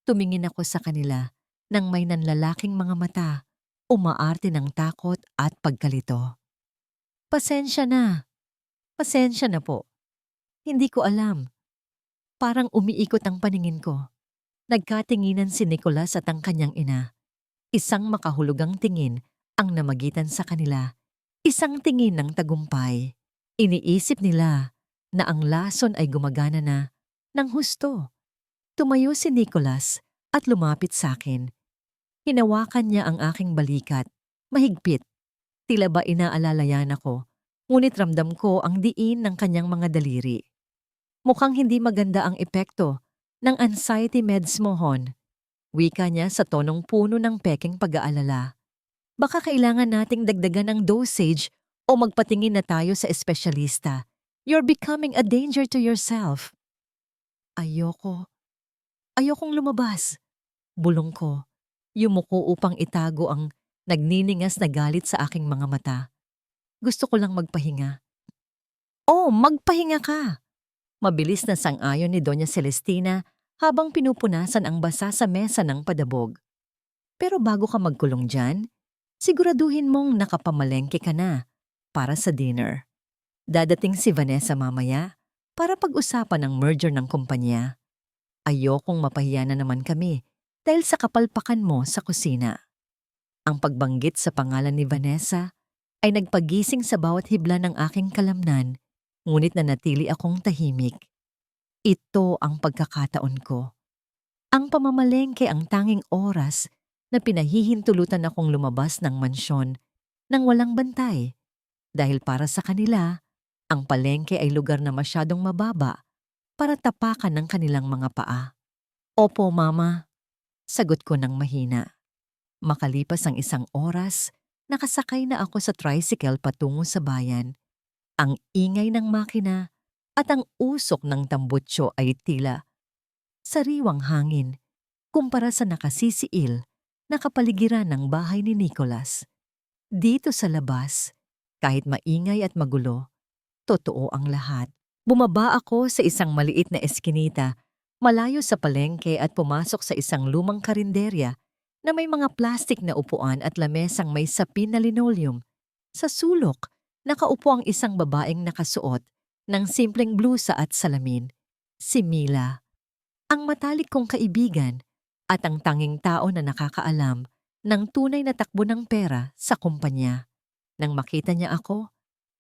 Tumingin ako sa kanila nang may nanlalaking mga mata, umaarte ng takot at pagkalito. Pasensya na po. Hindi ko alam." Parang umiikot ang paningin ko. Nagkatinginan si Nicolas at ang kanyang ina. Isang makahulugang tingin ang namagitan sa kanila. Isang tingin ng tagumpay. Iniisip nila na ang lason ay gumagana na ng husto. Tumayo si Nicolas at lumapit sa akin. Hinawakan niya ang aking balikat. Mahigpit. Tila ba inaalalayan ako. Ngunit ramdam ko ang diin ng kanyang mga daliri. "Mukhang hindi maganda ang epekto ng anxiety meds mo, Hon." Wika niya sa tonong puno ng peking pag-aalala. "Baka kailangan nating dagdagan ang dosage o magpatingin na tayo sa espesyalista. You're becoming a danger to yourself." Ayokong lumabas." Bulong ko. Yumuko upang itago ang nagniningas na galit sa aking mga mata. Gusto ko lang magpahinga. "Oh, magpahinga ka!" Mabilis na sang-ayon ni Doña Celestina habang pinupunasan ang basa sa mesa ng padabog. "Pero bago ka magkulong dyan, siguraduhin mong nakapamalengke ka na para sa dinner. Dadating si Vanessa mamaya para pag-usapan ang merger ng kumpanya. Ayokong mapahiya na naman kami dahil sa kapalpakan mo sa kusina." Ang pagbanggit sa pangalan ni Vanessa ay nagpagising sa bawat hibla ng aking kalamnan, ngunit nanatili akong tahimik. Ito ang pagkakataon ko. Ang pamamalengke ang tanging oras na pinahihintulutan akong lumabas ng mansyon nang walang bantay. Dahil para sa kanila, ang palengke ay lugar na masyadong mababa para tapakan ng kanilang mga paa. "Opo, Mama," sagot ko ng mahina. Makalipas ang isang oras, nakasakay na ako sa tricycle patungo sa bayan. Ang ingay ng makina at ang usok ng tambutso ay tila sariwang hangin kumpara sa nakasisiil na kapaligiran ng bahay ni Nicolas. Dito sa labas, kahit maingay at magulo, totoo ang lahat. Bumaba ako sa isang maliit na eskinita, malayo sa palengke at pumasok sa isang lumang karinderya na may mga plastik na upuan at lamesang may sapin na linoleum. Sa sulok, nakaupo ang isang babaeng nakasuot ng simpleng blusa at salamin. Si Mila, ang matalik kong kaibigan at ang tanging tao na nakakaalam ng tunay na takbo ng pera sa kumpanya. Nang makita niya ako,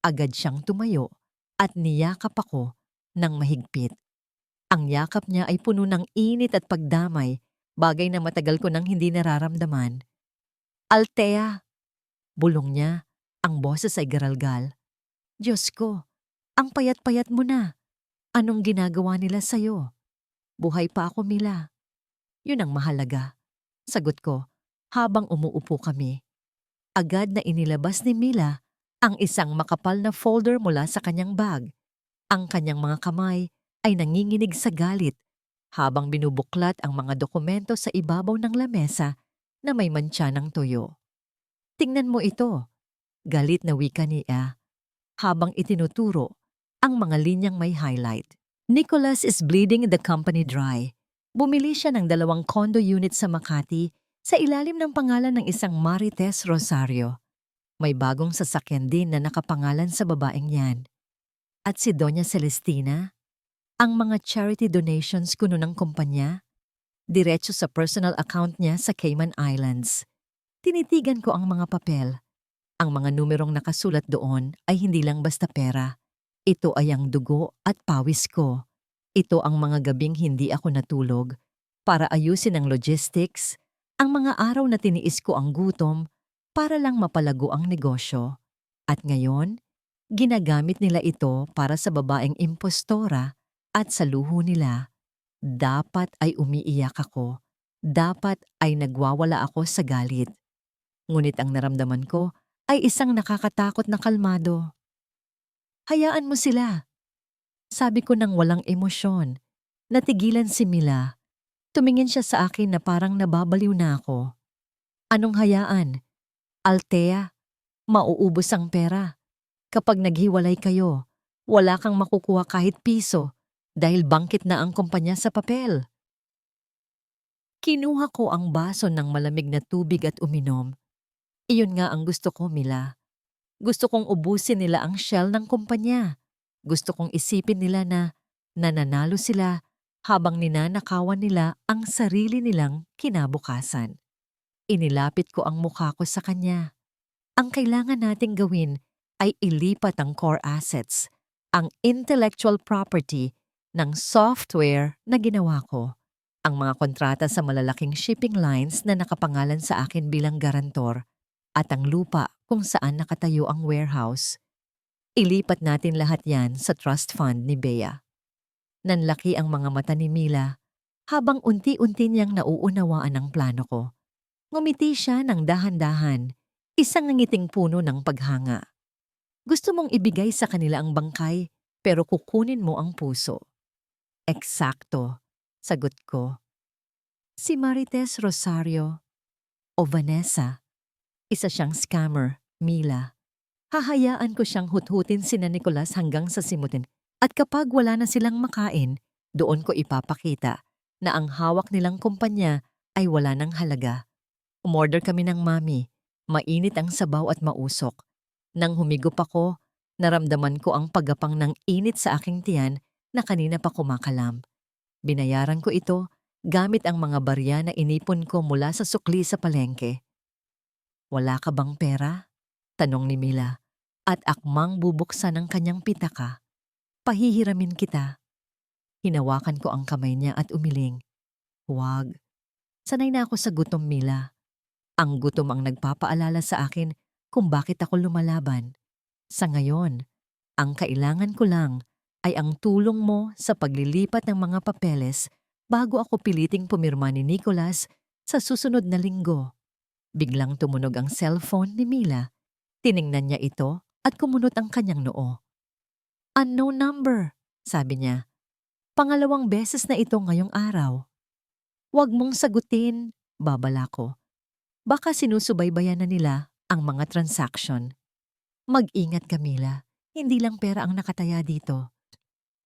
agad siyang tumayo at niyakap ako ng mahigpit. Ang yakap niya ay puno ng init at pagdamay, bagay na matagal ko nang hindi nararamdaman. "Althea," bulong niya, ang boses ay garalgal. "Diyos ko, ang payat-payat mo na. Anong ginagawa nila sa'yo?" "Buhay pa ako, Mila." "Yun ang mahalaga," sagot ko habang umuupo kami. Agad na inilabas ni Mila ang isang makapal na folder mula sa kanyang bag. Ang kanyang mga kamay ay nanginginig sa galit habang binubuklat ang mga dokumento sa ibabaw ng lamesa na may mantsa ng tuyo. "Tingnan mo ito." Galit na wika niya habang itinuturo ang mga linyang may highlight. Nicholas is bleeding the company dry. Bumili siya ng 2 condo unit sa Makati sa ilalim ng pangalan ng isang Marites Rosario. May bagong sasakyan din na nakapangalan sa babaeng yan. At si Doña Celestina, ang mga charity donations kuno ng kumpanya, diretso sa personal account niya sa Cayman Islands. Tinitigan ko ang mga papel. Ang mga numerong nakasulat doon ay hindi lang basta pera. Ito ay ang dugo at pawis ko. Ito ang mga gabing hindi ako natulog para ayusin ang logistics, ang mga araw na tiniis ko ang gutom para lang mapalago ang negosyo. At ngayon, ginagamit nila ito para sa babaeng impostora at sa luho nila. Dapat ay umiiyak ako. Dapat ay nagwawala ako sa galit. Ngunit ang naramdaman ko ay isang nakakatakot na kalmado. Hayaan mo sila. Sabi ko nang walang emosyon. Natigilan si Mila. Tumingin siya sa akin na parang nababaliw na ako. Anong hayaan? Althea, mauubos ang pera. Kapag naghiwalay kayo, wala kang makukuha kahit piso dahil bangkit na ang kumpanya sa papel. Kinuha ko ang baso ng malamig na tubig at uminom. Iyon nga ang gusto ko, Mila. Gusto kong ubusin nila ang shell ng kumpanya. Gusto kong isipin nila na nananalo sila habang ninanakawan nila ang sarili nilang kinabukasan. Inilapit ko ang mukha ko sa kanya. Ang kailangan nating gawin ay ilipat ang core assets, ang intellectual property ng software na ginawa ko, ang mga kontrata sa malalaking shipping lines na nakapangalan sa akin bilang garantor, at ang lupa kung saan nakatayo ang warehouse. Ilipat natin lahat yan sa trust fund ni Bea. Nanlaki ang mga mata ni Mila habang unti-unti niyang nauunawaan ang plano ko. Ngumiti siya ng dahan-dahan, isang ngiting puno ng paghanga. Gusto mong ibigay sa kanila ang bangkay pero kukunin mo ang puso. Eksakto, sagot ko. Si Marites Rosario o Vanessa, isa siyang scammer, Mila. Hahayaan ko siyang huthutin sina Nicholas hanggang sa simutin at kapag wala na silang makain, doon ko ipapakita na ang hawak nilang kumpanya ay wala ng halaga. Umorder kami ng mami, mainit ang sabaw at mausok. Nang humigop ako, naramdaman ko ang paggapang ng init sa aking tiyan na kanina pa kumakalam. Binayaran ko ito gamit ang mga barya na inipon ko mula sa sukli sa palengke. Wala ka bang pera? Tanong ni Mila. At akmang bubuksan ang kanyang pitaka. Pahihiramin kita. Hinawakan ko ang kamay niya at umiling. Huwag. Sanay na ako sa gutom, Mila. Ang gutom ang nagpapaalala sa akin kung bakit ako lumalaban. Sa ngayon, ang kailangan ko lang ay ang tulong mo sa paglilipat ng mga papeles bago ako piliting pumirma ni Nicholas sa susunod na linggo. Biglang tumunog ang cellphone ni Mila. Tiningnan niya ito at kumunot ang kanyang noo. Unknown number, sabi niya. Pangalawang beses na ito ngayong araw. Huwag mong sagutin, babala ko. Baka sinusubaybayan na nila ang mga transaction. Mag-ingat, Camila. Hindi lang pera ang nakataya dito.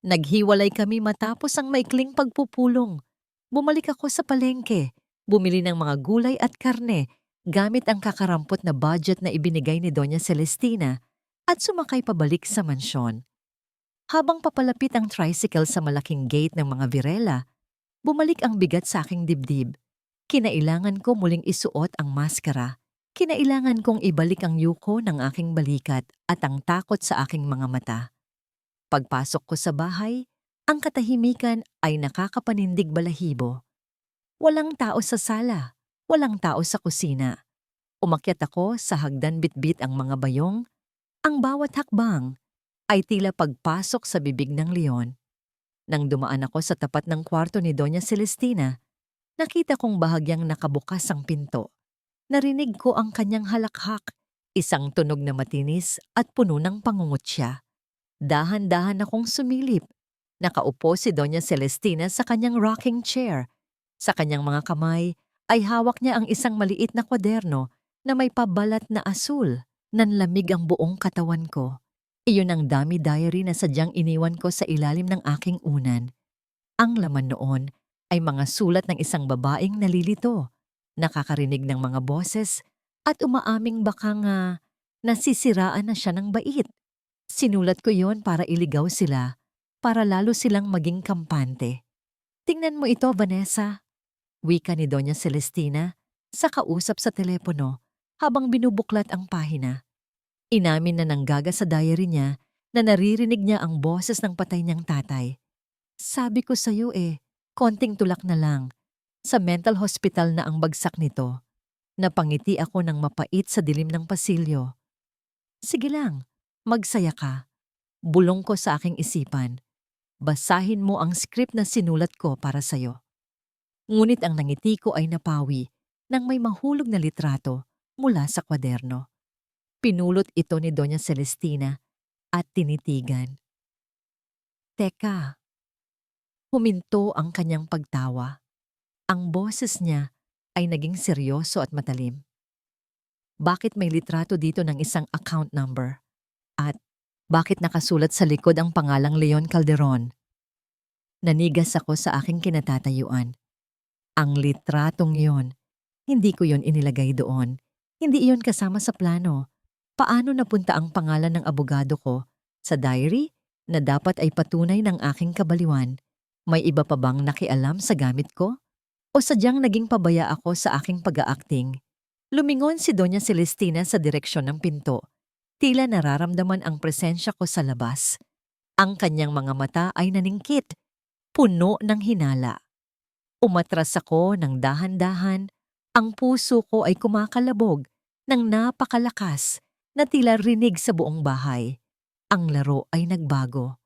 Naghiwalay kami matapos ang maikling pagpupulong. Bumalik ako sa palengke, bumili ng mga gulay at karne gamit ang kakarampot na budget na ibinigay ni Doña Celestina at sumakay pabalik sa mansyon. Habang papalapit ang tricycle sa malaking gate ng mga Virela, bumalik ang bigat sa aking dibdib. Kinailangan ko muling isuot ang maskara. Kinailangan kong ibalik ang yuko ng aking balikat at ang takot sa aking mga mata. Pagpasok ko sa bahay, ang katahimikan ay nakakapanindig balahibo. Walang tao sa sala, walang tao sa kusina. Umakyat ako sa hagdan bitbit ang mga bayong. Ang bawat hakbang ay tila pagpasok sa bibig ng leon. Nang dumaan ako sa tapat ng kwarto ni Doña Celestina, nakita kong bahagyang nakabukas ang pinto. Narinig ko ang kanyang halakhak, isang tunog na matinis at puno ng pangungutya. Dahan-dahan akong sumilip. Nakaupo si Doña Celestina sa kanyang rocking chair. Sa kanyang mga kamay ay hawak niya ang isang maliit na kwaderno na may pabalat na asul Nanlamig ang buong katawan ko. Iyon ang dami diary na sadyang iniwan ko sa ilalim ng aking unan. Ang laman noon ay mga sulat ng isang babaeng nalilito, nakakarinig ng mga boses at umaaming baka nga nasisiraan na siya ng bait. Sinulat ko yon para iligaw sila, para lalo silang maging kampante. Tingnan mo ito, Vanessa. Wika ni Doña Celestina sa kausap sa telepono habang binubuklat ang pahina. Inamin na nanggaga sa diary niya na naririnig niya ang boses ng patay niyang tatay. Sabi ko sa'yo konting tulak na lang. Sa mental hospital na ang bagsak nito. Napangiti ako ng mapait sa dilim ng pasilyo. Sige lang, magsaya ka. Bulong ko sa aking isipan. Basahin mo ang script na sinulat ko para sa'yo. Ngunit ang nangiti ko ay napawi nang may mahulog na litrato mula sa kwaderno. Pinulot ito ni Doña Celestina at tinitigan. Teka, huminto ang kanyang pagtawa. Ang boses niya ay naging seryoso at matalim. Bakit may litrato dito ng isang account number? At bakit nakasulat sa likod ang pangalang Leon Calderon? Nanigas ako sa aking kinatatayuan. Ang litratong yon, hindi ko yon inilagay doon. Hindi iyon kasama sa plano. Paano napunta ang pangalan ng abogado ko sa diary na dapat ay patunay ng aking kabaliwan? May iba pa bang nakialam sa gamit ko? O sadyang naging pabaya ako sa aking pag-aacting? Lumingon si Doña Celestina sa direksyon ng pinto. Tila nararamdaman ang presensya ko sa labas. Ang kanyang mga mata ay naningkit, puno ng hinala. Umatras ako ng dahan-dahan. Ang puso ko ay kumakalabog ng napakalakas na tila rinig sa buong bahay. Ang laro ay nagbago.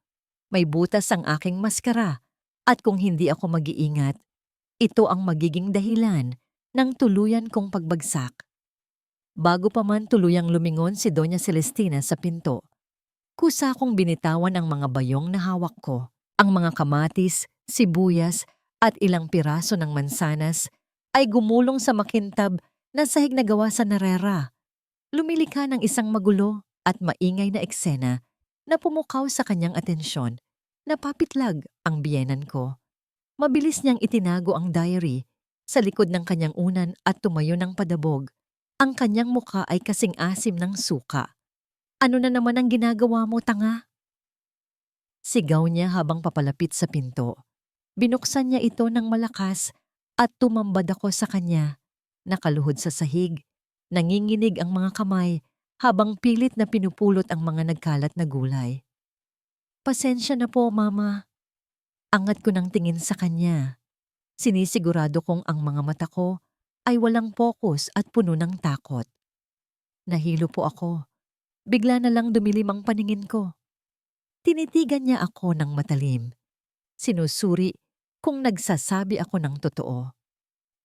May butas ang aking maskara at kung hindi ako mag-iingat, ito ang magiging dahilan ng tuluyan kong pagbagsak. Bago pa man tuluyang lumingon si Doña Celestina sa pinto, kusa kong binitawan ang mga bayong na hawak ko. Ang mga kamatis, sibuyas at ilang piraso ng mansanas ay gumulong sa makintab na sahig na gawa sa narera. Lumilikha ng isang magulo at maingay na eksena na pumukaw sa kanyang atensyon. Napapitlag ang biyenan ko. Mabilis niyang itinago ang diary sa likod ng kanyang unan at tumayo ng padabog. Ang kanyang muka ay kasing asim ng suka. Ano na naman ang ginagawa mo, tanga? Sigaw niya habang papalapit sa pinto. Binuksan niya ito ng malakas at tumambad ako sa kanya. Nakaluhod sa sahig. Nanginginig ang mga kamay habang pilit na pinupulot ang mga nagkalat na gulay. Pasensya na po, Mama. Angat ko ng tingin sa kanya. Sinisigurado kong ang mga mata ko ay walang pokus at puno ng takot. Nahilo po ako. Bigla na lang dumilim ang paningin ko. Tinitigan niya ako ng matalim. Sinusuri kung nagsasabi ako ng totoo.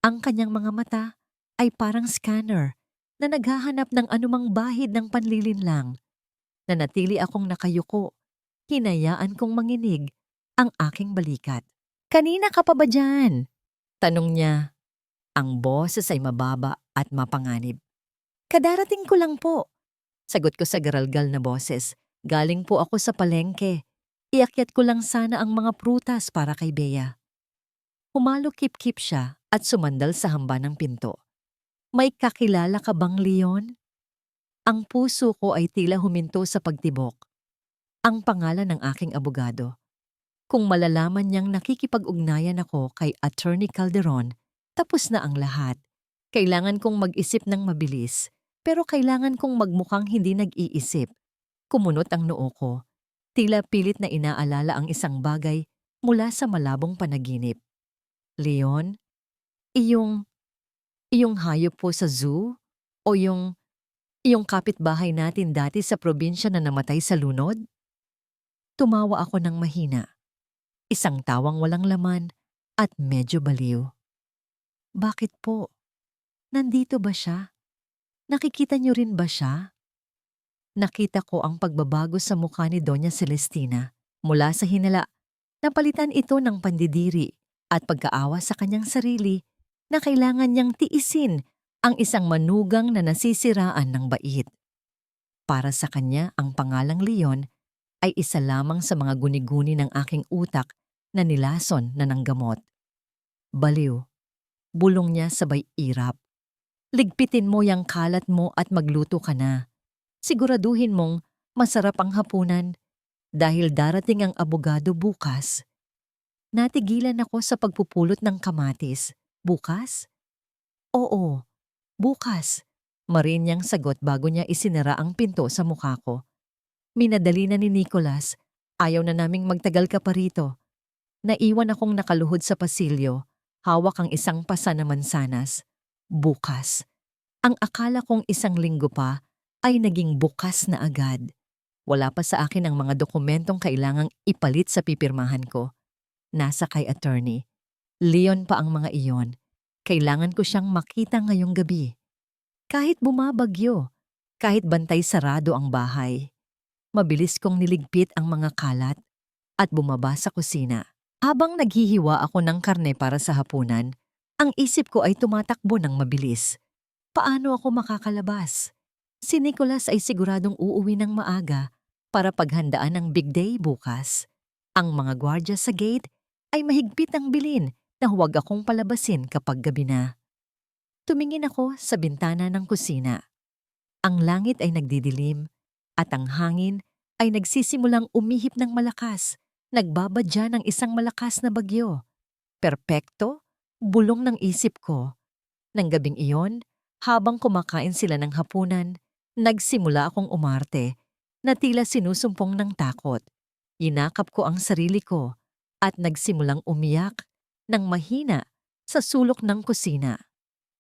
Ang kanyang mga mata ay parang scanner na naghahanap ng anumang bahid ng panlilinlang. Nanatili akong nakayuko. Hinayaan kong manginig ang aking balikat. Kanina ka pa ba dyan? Tanong niya. Ang boses ay mababa at mapanganib. Kadarating ko lang po. Sagot ko sa garalgal na boses. Galing po ako sa palengke. Iakyat ko lang sana ang mga prutas para kay Bea. Humalo-kip-kip siya at sumandal sa hamba ng pinto. May kakilala ka bang Leon? Ang puso ko ay tila huminto sa pagtibok. Ang pangalan ng aking abogado. Kung malalaman niyang nakikipag-ugnayan ako kay Attorney Calderon, tapos na ang lahat. Kailangan kong mag-isip ng mabilis, pero kailangan kong magmukhang hindi nag-iisip. Kumunot ang noo ko. Tila pilit na inaalala ang isang bagay mula sa malabong panaginip. Leon, iyong hayop po sa zoo? O iyong kapitbahay natin dati sa probinsya na namatay sa lunod? Tumawa ako ng mahina. Isang tawang walang laman at medyo baliw. Bakit po? Nandito ba siya? Nakikita niyo rin ba siya? Nakita ko ang pagbabago sa mukha ni Doña Celestina. Mula sa hinala, napalitan ito ng pandidiri at pagkaawa sa kanyang sarili na kailangan niyang tiisin ang isang manugang na nasisiraan ng bait. Para sa kanya, ang pangalang Leon ay isa lamang sa mga guni-guni ng aking utak na nilason na ng gamot. Baliw, bulong niya sabay irap. Ligpitin mo yang kalat mo at magluto ka na. Siguraduhin mong masarap ang hapunan dahil darating ang abogado bukas. Natigilan ako sa pagpupulot ng kamatis. Bukas? Oo, bukas. Marin niyang sagot bago niya isinara ang pinto sa mukha ko. Minadali na ni Nicholas. Ayaw na naming magtagal ka pa rito. Naiwan akong nakaluhod sa pasilyo. Hawak ang isang pasa na mansanas. Bukas. Ang akala kong isang linggo pa ay naging bukas na agad. Wala pa sa akin ang mga dokumentong kailangang ipalit sa pipirmahan ko. Nasa kay attorney. Leon pa ang mga iyon. Kailangan ko siyang makita ngayong gabi. Kahit bumabagyo, kahit bantay sarado ang bahay. Mabilis kong niligpit ang mga kalat at bumaba sa kusina. Habang naghihiwa ako ng karne para sa hapunan, ang isip ko ay tumatakbo ng mabilis. Paano ako makakalabas? Si Nicholas ay siguradong uuwi ng maaga para paghandaan ng big day bukas. Ang mga gwardya sa gate ay mahigpit ang bilin na huwag akong palabasin kapag gabi na. Tumingin ako sa bintana ng kusina. Ang langit ay nagdidilim at ang hangin ay nagsisimulang umihip ng malakas, nagbabadya ng isang malakas na bagyo. Perpekto, bulong ng isip ko. Nang gabing iyon, habang kumakain sila ng hapunan, nagsimula akong umarte na tila sinusumpong ng takot. Yinakap ko ang sarili ko at nagsimulang umiyak ng mahina sa sulok ng kusina.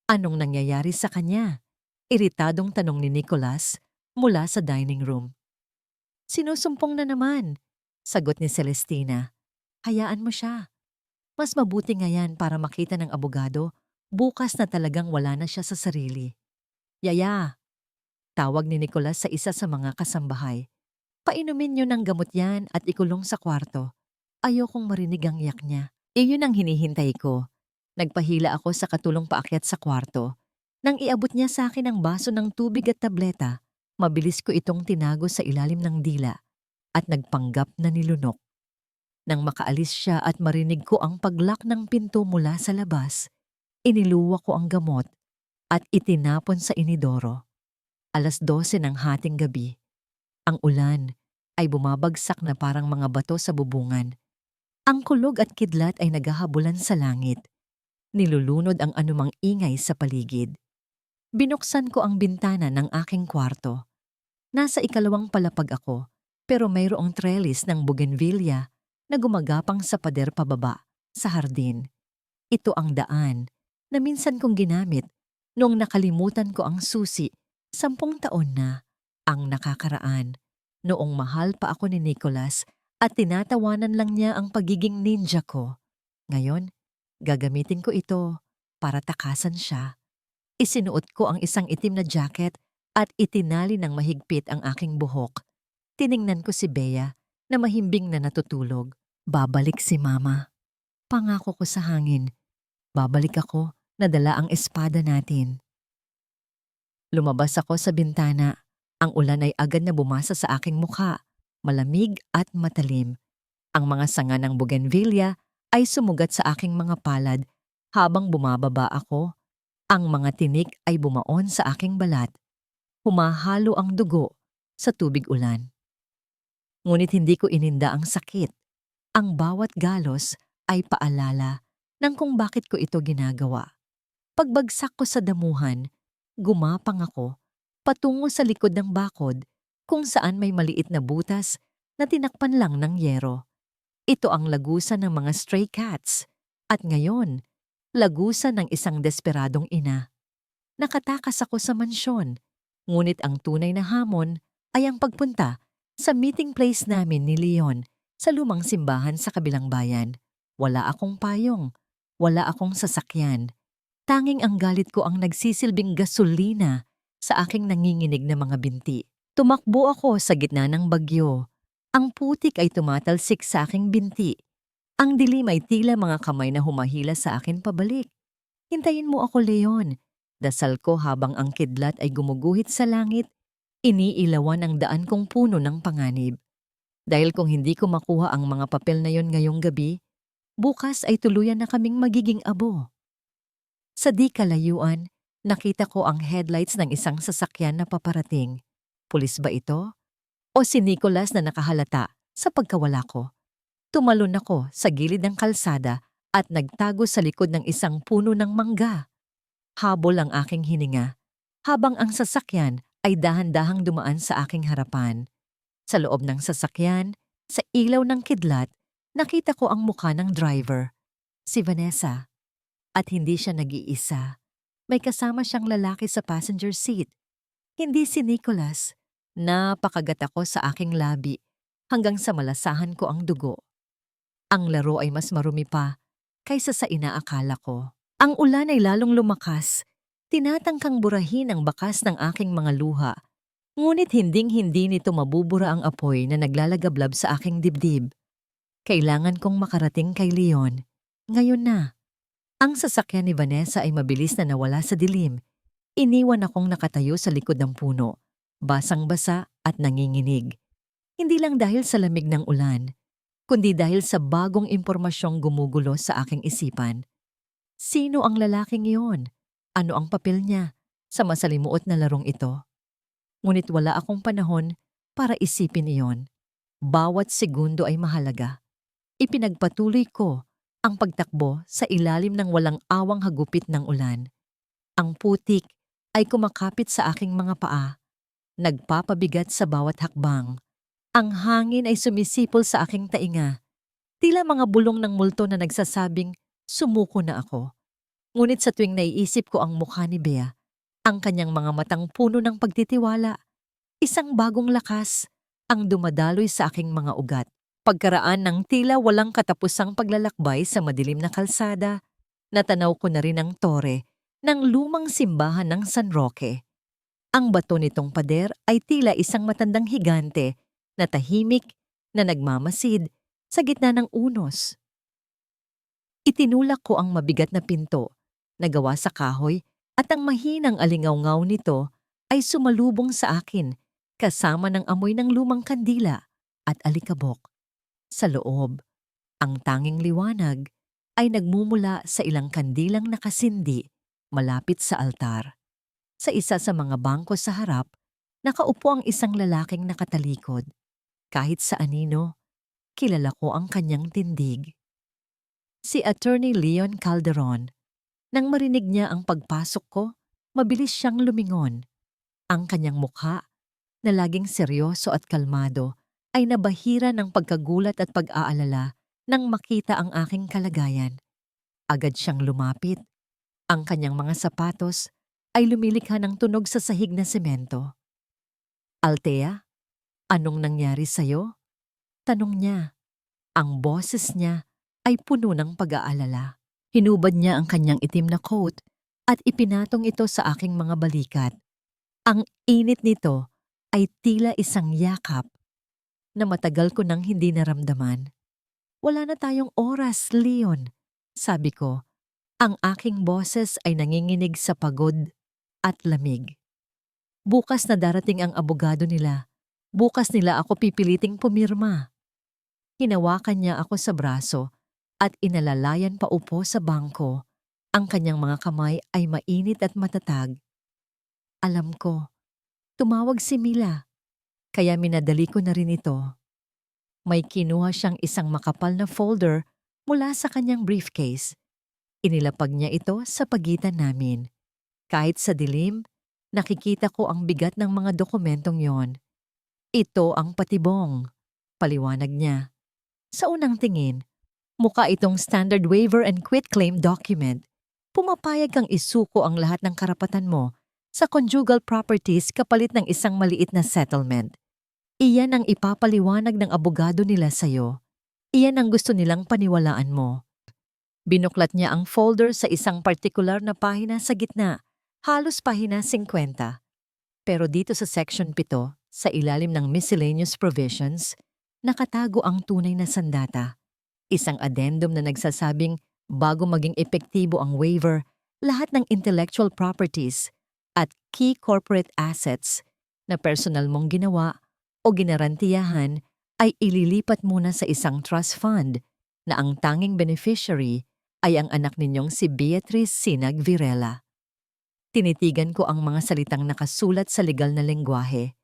Anong nangyayari sa kanya? Iritadong tanong ni Nicholas mula sa dining room. Sinusumpong na naman, sagot ni Celestina. Hayaan mo siya. Mas mabuti nga yan para makita ng abogado, bukas na talagang wala na siya sa sarili. Yaya, tawag ni Nicholas sa isa sa mga kasambahay. Painumin niyo ng gamot yan at ikulong sa kwarto. Ayokong marinig ang iyak niya. Iyon ang hinihintay ko. Nagpahila ako sa katulong paakyat sa kwarto. Nang iabot niya sa akin ang baso ng tubig at tableta, mabilis ko itong tinago sa ilalim ng dila at nagpanggap na nilunok. Nang makaalis siya at marinig ko ang paglak ng pinto mula sa labas, iniluwa ko ang gamot at itinapon sa inidoro. 12:00 ng hating gabi. Ang ulan ay bumabagsak na parang mga bato sa bubungan. Ang kulog at kidlat ay naghahabulan sa langit. Nilulunod ang anumang ingay sa paligid. Binuksan ko ang bintana ng aking kwarto. Nasa ikalawang palapag ako, pero mayroong trellis ng bougainvillea na gumagapang sa pader pababa sa hardin. Ito ang daan na minsan kong ginamit noong nakalimutan ko ang susi 10 taon na ang nakakaraan. Noong mahal pa ako ni Nicholas at tinatawanan lang niya ang pagiging ninja ko. Ngayon, gagamitin ko ito para takasan siya. Isinuot ko ang isang itim na jacket at itinali ng mahigpit ang aking buhok. Tiningnan ko si Bea na mahimbing na natutulog. Babalik si Mama. Pangako ko sa hangin. Babalik ako na dala ang espada natin. Lumabas ako sa bintana. Ang ulan ay agad na bumasa sa aking mukha, malamig at matalim. Ang mga sanga ng bougainvillea ay sumugat sa aking mga palad habang bumababa ako. Ang mga tinik ay bumaon sa aking balat. Humahalo ang dugo sa tubig ulan. Ngunit hindi ko ininda ang sakit. Ang bawat galos ay paalala ng kung bakit ko ito ginagawa. Pagbagsak ko sa damuhan, gumapang ako patungo sa likod ng bakod kung saan may maliit na butas na tinakpan lang ng yero. Ito ang lagusan ng mga stray cats at ngayon, lagusan ng isang desperadong ina. Nakatakas ako sa mansyon, ngunit ang tunay na hamon ay ang pagpunta sa meeting place namin ni Leon sa lumang simbahan sa kabilang bayan. Wala akong payong, wala akong sasakyan. Tanging ang galit ko ang nagsisilbing gasolina sa aking nanginginig na mga binti. Tumakbo ako sa gitna ng bagyo. Ang putik ay tumatalsik sa aking binti. Ang dilim ay tila mga kamay na humahila sa akin pabalik. Hintayin mo ako, Leon. Dasal ko habang ang kidlat ay gumuguhit sa langit. Iniilawan ang daan kong puno ng panganib. Dahil kung hindi ko makuha ang mga papel na yon ngayong gabi, bukas ay tuluyan na kaming magiging abo. Sa di kalayuan, nakita ko ang headlights ng isang sasakyan na paparating. Pulis ba ito? O si Nicholas na nakahalata sa pagkawala ko? Tumalon ako sa gilid ng kalsada at nagtago sa likod ng isang puno ng mangga. Habol ang aking hininga, habang ang sasakyan ay dahan-dahang dumaan sa aking harapan. Sa loob ng sasakyan, sa ilaw ng kidlat, nakita ko ang mukha ng driver, si Vanessa. At hindi siya nag-iisa. May kasama siyang lalaki sa passenger seat. Hindi si Nicholas. Napakagat ako sa aking labi hanggang sa malasahan ko ang dugo. Ang laro ay mas marumi pa kaysa sa inaakala ko. Ang ulan ay lalong lumakas. Tinatangkang burahin ang bakas ng aking mga luha. Ngunit hinding-hindi nito mabubura ang apoy na naglalagablab sa aking dibdib. Kailangan kong makarating kay Leon. Ngayon na. Ang sasakyan ni Vanessa ay mabilis na nawala sa dilim. Iniwan akong nakatayo sa likod ng puno, basang-basa at nanginginig. Hindi lang dahil sa lamig ng ulan, kundi dahil sa bagong impormasyong gumugulo sa aking isipan. Sino ang lalaking iyon? Ano ang papel niya sa masalimuot na larong ito? Ngunit wala akong panahon para isipin iyon. Bawat segundo ay mahalaga. Ipinagpatuloy ko ang pagtakbo sa ilalim ng walang awang hagupit ng ulan. Ang putik ay kumakapit sa aking mga paa, nagpapabigat sa bawat hakbang. Ang hangin ay sumisipol sa aking tainga, tila mga bulong ng multo na nagsasabing, sumuko na ako. Ngunit sa tuwing naiisip ko ang mukha ni Bea, ang kanyang mga matang puno ng pagtitiwala, isang bagong lakas ang dumadaloy sa aking mga ugat. Pagkaraan ng tila walang katapusang paglalakbay sa madilim na kalsada, natanaw ko na rin ang tore ng lumang simbahan ng San Roque. Ang bato nitong pader ay tila isang matandang higante na tahimik na nagmamasid sa gitna ng unos. Itinulak ko ang mabigat na pinto na gawa sa kahoy at ang mahinang alingaw-ngaw nito ay sumalubong sa akin kasama ng amoy ng lumang kandila at alikabok. Sa loob, ang tanging liwanag ay nagmumula sa ilang kandilang nakasindi malapit sa altar. Sa isa sa mga bangko sa harap, nakaupo ang isang lalaking nakatalikod. Kahit sa anino, kilala ko ang kanyang tindig. Si Attorney Leon Calderon. Nang marinig niya ang pagpasok ko, mabilis siyang lumingon. Ang kanyang mukha, na laging seryoso at kalmado, ay nabahira ng pagkagulat at pag-aalala nang makita ang aking kalagayan. Agad siyang lumapit. Ang kanyang mga sapatos ay lumilikha ng tunog sa sahig na semento. Althea, anong nangyari sa'yo? Tanong niya. Ang boses niya ay puno ng pag-aalala. Hinubad niya ang kanyang itim na coat at ipinatong ito sa aking mga balikat. Ang init nito ay tila isang yakap na matagal ko nang hindi naramdaman. Wala na tayong oras, Leon, sabi ko. Ang aking boses ay nanginginig sa pagod at lamig. Bukas na darating ang abogado nila. Bukas nila ako pipiliting pumirma. Hinawakan niya ako sa braso at inalalayan pa upo sa bangko. Ang kanyang mga kamay ay mainit at matatag. Alam ko, tumawag si Mila. Kaya minadali ko na rin ito. May kinuha siyang isang makapal na folder mula sa kanyang briefcase. Inilapag niya ito sa pagitan namin. Kahit sa dilim, nakikita ko ang bigat ng mga dokumentong yon. Ito ang patibong, paliwanag niya. Sa unang tingin, mukha itong standard waiver and quitclaim document. Pumapayag kang isuko ang lahat ng karapatan mo sa conjugal properties kapalit ng isang maliit na settlement. Iyan ang ipapaliwanag ng abogado nila sa'yo. Iyan ang gusto nilang paniwalaan mo. Binuklat niya ang folder sa isang partikular na pahina sa gitna, halos pahina 50. Pero dito sa section 7, sa ilalim ng miscellaneous provisions, nakatago ang tunay na sandata. Isang addendum na nagsasabing bago maging epektibo ang waiver, lahat ng intellectual properties at key corporate assets na personal mong ginawa o ginarantiyahan ay ililipat muna sa isang trust fund na ang tanging beneficiary ay ang anak ninyong si Beatrice Sinag Virela. Tinitigan ko ang mga salitang nakasulat sa legal na lengguwahe.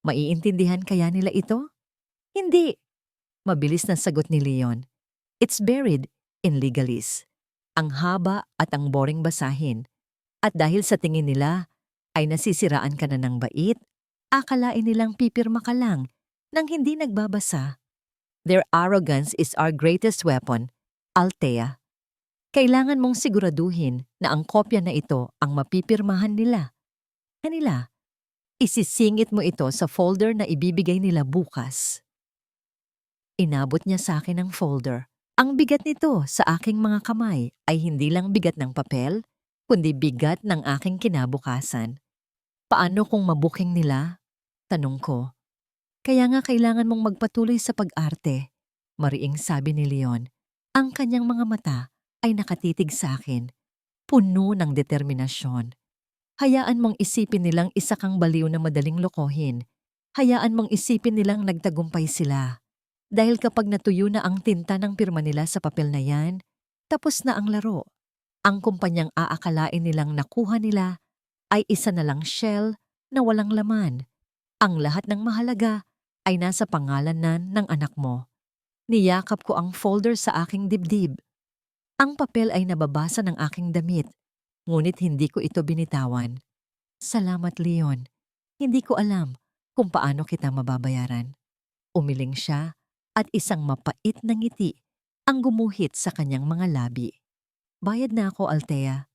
Maiintindihan kaya nila ito? Hindi. Mabilis na sagot ni Leon. It's buried in legalese. Ang haba at ang boring basahin. At dahil sa tingin nila ay nasisiraan ka na ng bait, akalain nilang pipirma ka lang nang hindi nagbabasa. Their arrogance is our greatest weapon, Althea. Kailangan mong siguraduhin na ang kopya na ito ang mapipirmahan nila. Kanila, isisingit mo ito sa folder na ibibigay nila bukas. Inabot niya sa akin ang folder. Ang bigat nito sa aking mga kamay ay hindi lang bigat ng papel, kundi bigat ng aking kinabukasan. Paano kung mabuking nila? Tanong ko. Kaya nga kailangan mong magpatuloy sa pag-arte, mariing sabi ni Leon. Ang kanyang mga mata ay nakatitig sa akin, puno ng determinasyon. Hayaan mong isipin nilang isa kang baliw na madaling lokohin. Hayaan mong isipin nilang nagtagumpay sila. Dahil kapag natuyo na ang tinta ng pirma nila sa papel na yan, tapos na ang laro. Ang kumpanyang aakalain nilang nakuha nila ay isa na lang shell na walang laman. Ang lahat ng mahalaga ay nasa pangalan ng anak mo. Niyakap ko ang folder sa aking dibdib. Ang papel ay nababasa ng aking damit, ngunit hindi ko ito binitawan. Salamat, Leon. Hindi ko alam kung paano kita mababayaran. Umiling siya at isang mapait na ngiti ang gumuhit sa kanyang mga labi. Bayad na ako, Althea.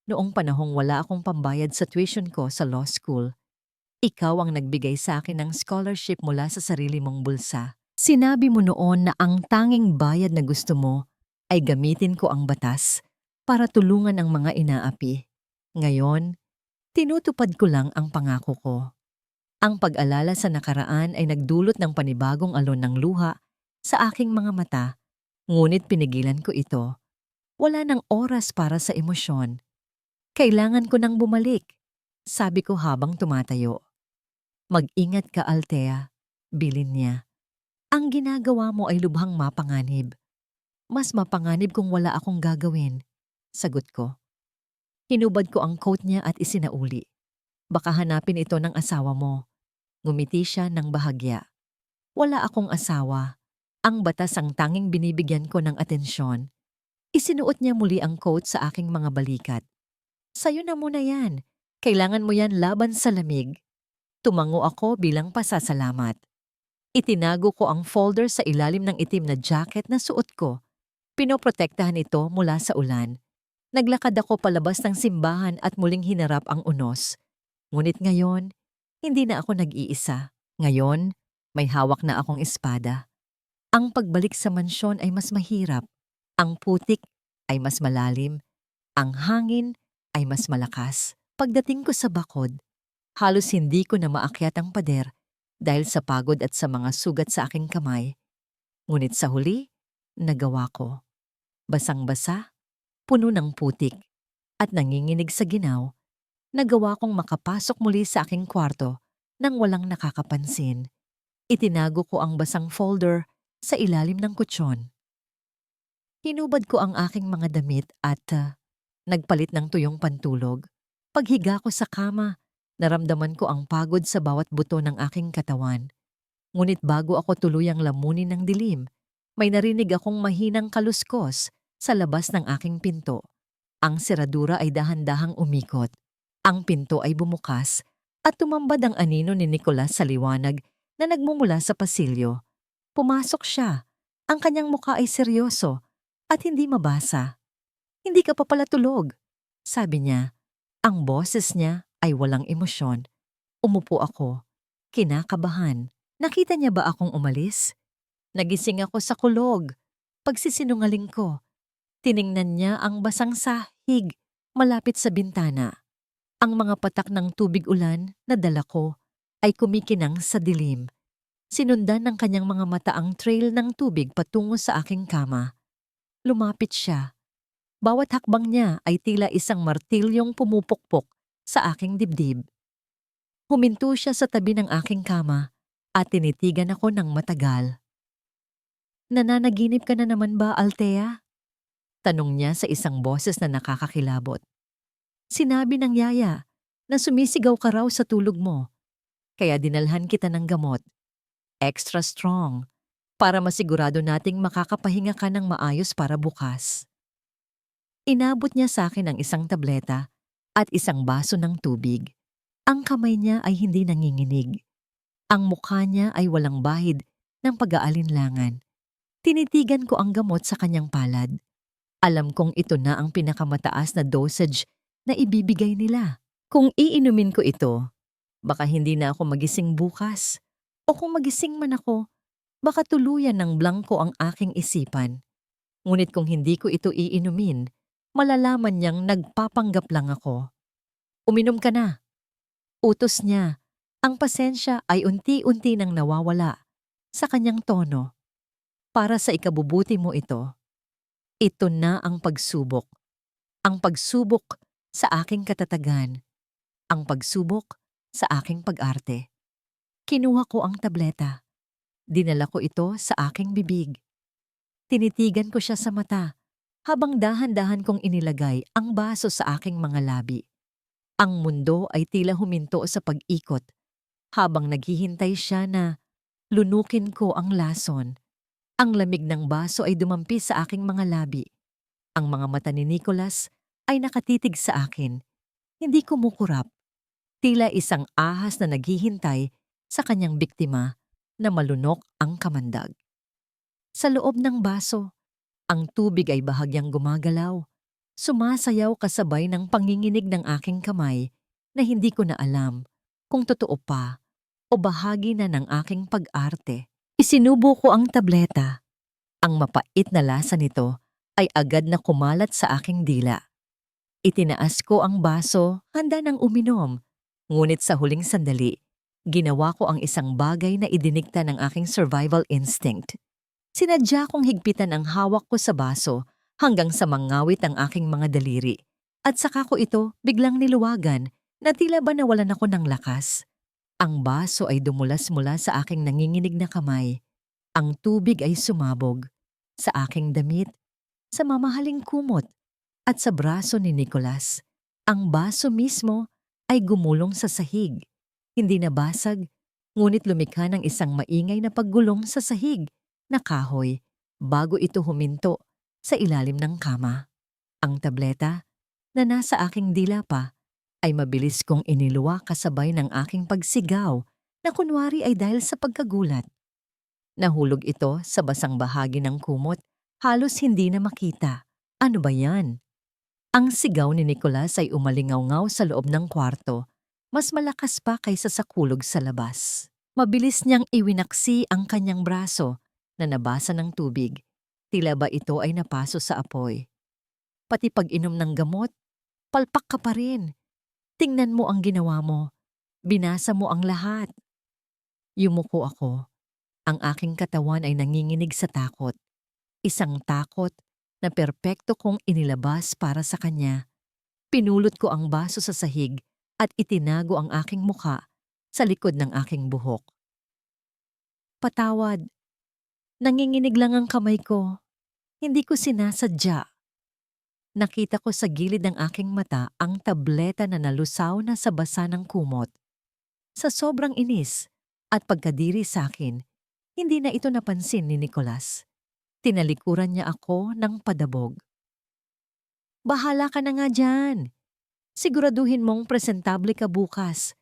Noong panahong wala akong pambayad sa tuition ko sa law school, ikaw ang nagbigay sa akin ng scholarship mula sa sarili mong bulsa. Sinabi mo noon na ang tanging bayad na gusto mo ay gamitin ko ang batas para tulungan ang mga inaapi. Ngayon, tinutupad ko lang ang pangako ko. Ang pag-alala sa nakaraan ay nagdulot ng panibagong alon ng luha sa aking mga mata, ngunit pinigilan ko ito. Wala nang oras para sa emosyon. Kailangan ko nang bumalik, sabi ko habang tumatayo. Mag-ingat ka, Althea, bilin niya. Ang ginagawa mo ay lubhang mapanganib. Mas mapanganib kung wala akong gagawin, sagot ko. Hinubad ko ang coat niya at isinauli. Baka hanapin ito ng asawa mo. Ngumiti siya ng bahagya. Wala akong asawa. Ang batas ang tanging binibigyan ko ng atensyon. Isinuot niya muli ang coat sa aking mga balikat. Sa'yo na muna yan. Kailangan mo yan laban sa lamig. Tumango ako bilang pasasalamat. Itinago ko ang folder sa ilalim ng itim na jacket na suot ko. Pinoprotektahan ito mula sa ulan. Naglakad ako palabas ng simbahan at muling hinarap ang unos. Ngunit ngayon, hindi na ako nag-iisa. Ngayon, may hawak na akong espada. Ang pagbalik sa mansyon ay mas mahirap. Ang putik ay mas malalim. Ang hangin ay mas malakas. Pagdating ko sa bakod, halos hindi ko na maakyat ang pader dahil sa pagod at sa mga sugat sa aking kamay. Ngunit sa huli, nagawa ko. Basang-basa, puno ng putik, at nanginginig sa ginaw, nagawa kong makapasok muli sa aking kwarto nang walang nakakapansin. Itinago ko ang basang folder sa ilalim ng kutsyon. Hinubad ko ang aking mga damit at nagpalit ng tuyong pantulog. Paghiga ko sa kama, naramdaman ko ang pagod sa bawat buto ng aking katawan. Ngunit bago ako tuluyang lamunin ng dilim, may narinig akong mahinang kaluskos sa labas ng aking pinto. Ang seradura ay dahan-dahang umikot. Ang pinto ay bumukas at tumambad ang anino ni Nicolas sa liwanag na nagmumula sa pasilyo. Pumasok siya. Ang kanyang mukha ay seryoso at hindi mabasa. Hindi ka pa pala tulog, sabi niya. Ang boses niya ay walang emosyon. Umupo ako, kinakabahan. Nakita niya ba akong umalis? Nagising ako sa kulog. Pagsisinungaling ko. Tiningnan niya ang basang sahig malapit sa bintana. Ang mga patak ng tubig ulan na dala ko ay kumikinang sa dilim. Sinundan ng kanyang mga mata ang trail ng tubig patungo sa aking kama. Lumapit siya. Bawat hakbang niya ay tila isang martilyong pumupukpok sa aking dibdib. Huminto siya sa tabi ng aking kama at tinitigan ako ng matagal. "Nananaginip ka na naman ba, Althea?" Tanong niya sa isang boses na nakakakilabot. "Sinabi ng yaya na sumisigaw ka raw sa tulog mo, kaya dinalhan kita ng gamot. Extra strong, para masigurado nating makakapahinga ka ng maayos para bukas." Inabot niya sa akin ang isang tableta at isang baso ng tubig. Ang kamay niya ay hindi nanginginig. Ang mukha niya ay walang bahid ng pag-aalinlangan. Tinitigan ko ang gamot sa kanyang palad. Alam kong ito na ang pinakamataas na dosage na ibibigay nila. Kung iinumin ko ito, baka hindi na ako magising bukas. O kung magising man ako, baka tuluyan ng blangko ang aking isipan. Ngunit kung hindi ko ito iinumin, malalaman niyang nagpapanggap lang ako. "Uminom ka na." Utos niya. Ang pasensya ay unti-unti nang nawawala sa kanyang tono. "Para sa ikabubuti mo ito. Ito na ang pagsubok. Ang pagsubok sa aking katatagan. Ang pagsubok sa aking pag-arte." Kinuha ko ang tableta. Dinala ko ito sa aking bibig. Tinitigan ko siya sa mata habang dahan-dahan kong inilagay ang baso sa aking mga labi. Ang mundo ay tila huminto sa pag-ikot habang naghihintay siya na lunukin ko ang lason. Ang lamig ng baso ay dumampi sa aking mga labi. Ang mga mata ni Nicholas ay nakatitig sa akin. Hindi kumukurap. Tila isang ahas na naghihintay sa kanyang biktima na malunok ang kamandag. Sa loob ng baso, ang tubig ay bahagyang gumagalaw. Sumasayaw kasabay ng panginginig ng aking kamay na hindi ko na alam kung totoo pa o bahagi na ng aking pag-arte. Isinubo ko ang tableta. Ang mapait na lasa nito ay agad na kumalat sa aking dila. Itinaas ko ang baso, handa ng uminom. Ngunit sa huling sandali, ginawa ko ang isang bagay na idinikta ng aking survival instinct. Sinadya kong higpitan ang hawak ko sa baso hanggang sa mangawit ang aking mga daliri. At saka ko ito biglang niluwagan na tila ba nawalan ako ng lakas. Ang baso ay dumulas mula sa aking nanginginig na kamay. Ang tubig ay sumabog sa aking damit, sa mamahaling kumot, at sa braso ni Nicholas. Ang baso mismo ay gumulong sa sahig. Hindi nabasag, ngunit lumikha ng isang maingay na paggulong sa sahig na kahoy bago ito huminto sa ilalim ng kama. Ang tableta na nasa aking dila pa ay mabilis kong iniluwa kasabay ng aking pagsigaw na kunwari ay dahil sa pagkagulat. Nahulog ito sa basang bahagi ng kumot, halos hindi na makita. Ano ba yan? Ang sigaw ni Nicholas ay umalingaw-ngaw sa loob ng kwarto, mas malakas pa kaysa sa kulog sa labas. Mabilis niyang iwinaksi ang kanyang braso na nabasa ng tubig. Tila ba ito ay napaso sa apoy. "Pati pag-inom ng gamot, palpak ka pa rin. Tingnan mo ang ginawa mo. Binasa mo ang lahat." Yumuko ako. Ang aking katawan ay nanginginig sa takot. Isang takot na perpekto kong inilabas para sa kanya. Pinulot ko ang baso sa sahig at itinago ang aking mukha sa likod ng aking buhok. "Patawad. Nanginginig lang ang kamay ko. Hindi ko sinasadya." Nakita ko sa gilid ng aking mata ang tableta na nalusaw na sa basa ng kumot. Sa sobrang inis at pagkadiri sa akin, hindi na ito napansin ni Nicholas. Tinalikuran niya ako ng padabog. "Bahala ka na nga dyan. Siguraduhin mong presentable ka bukas.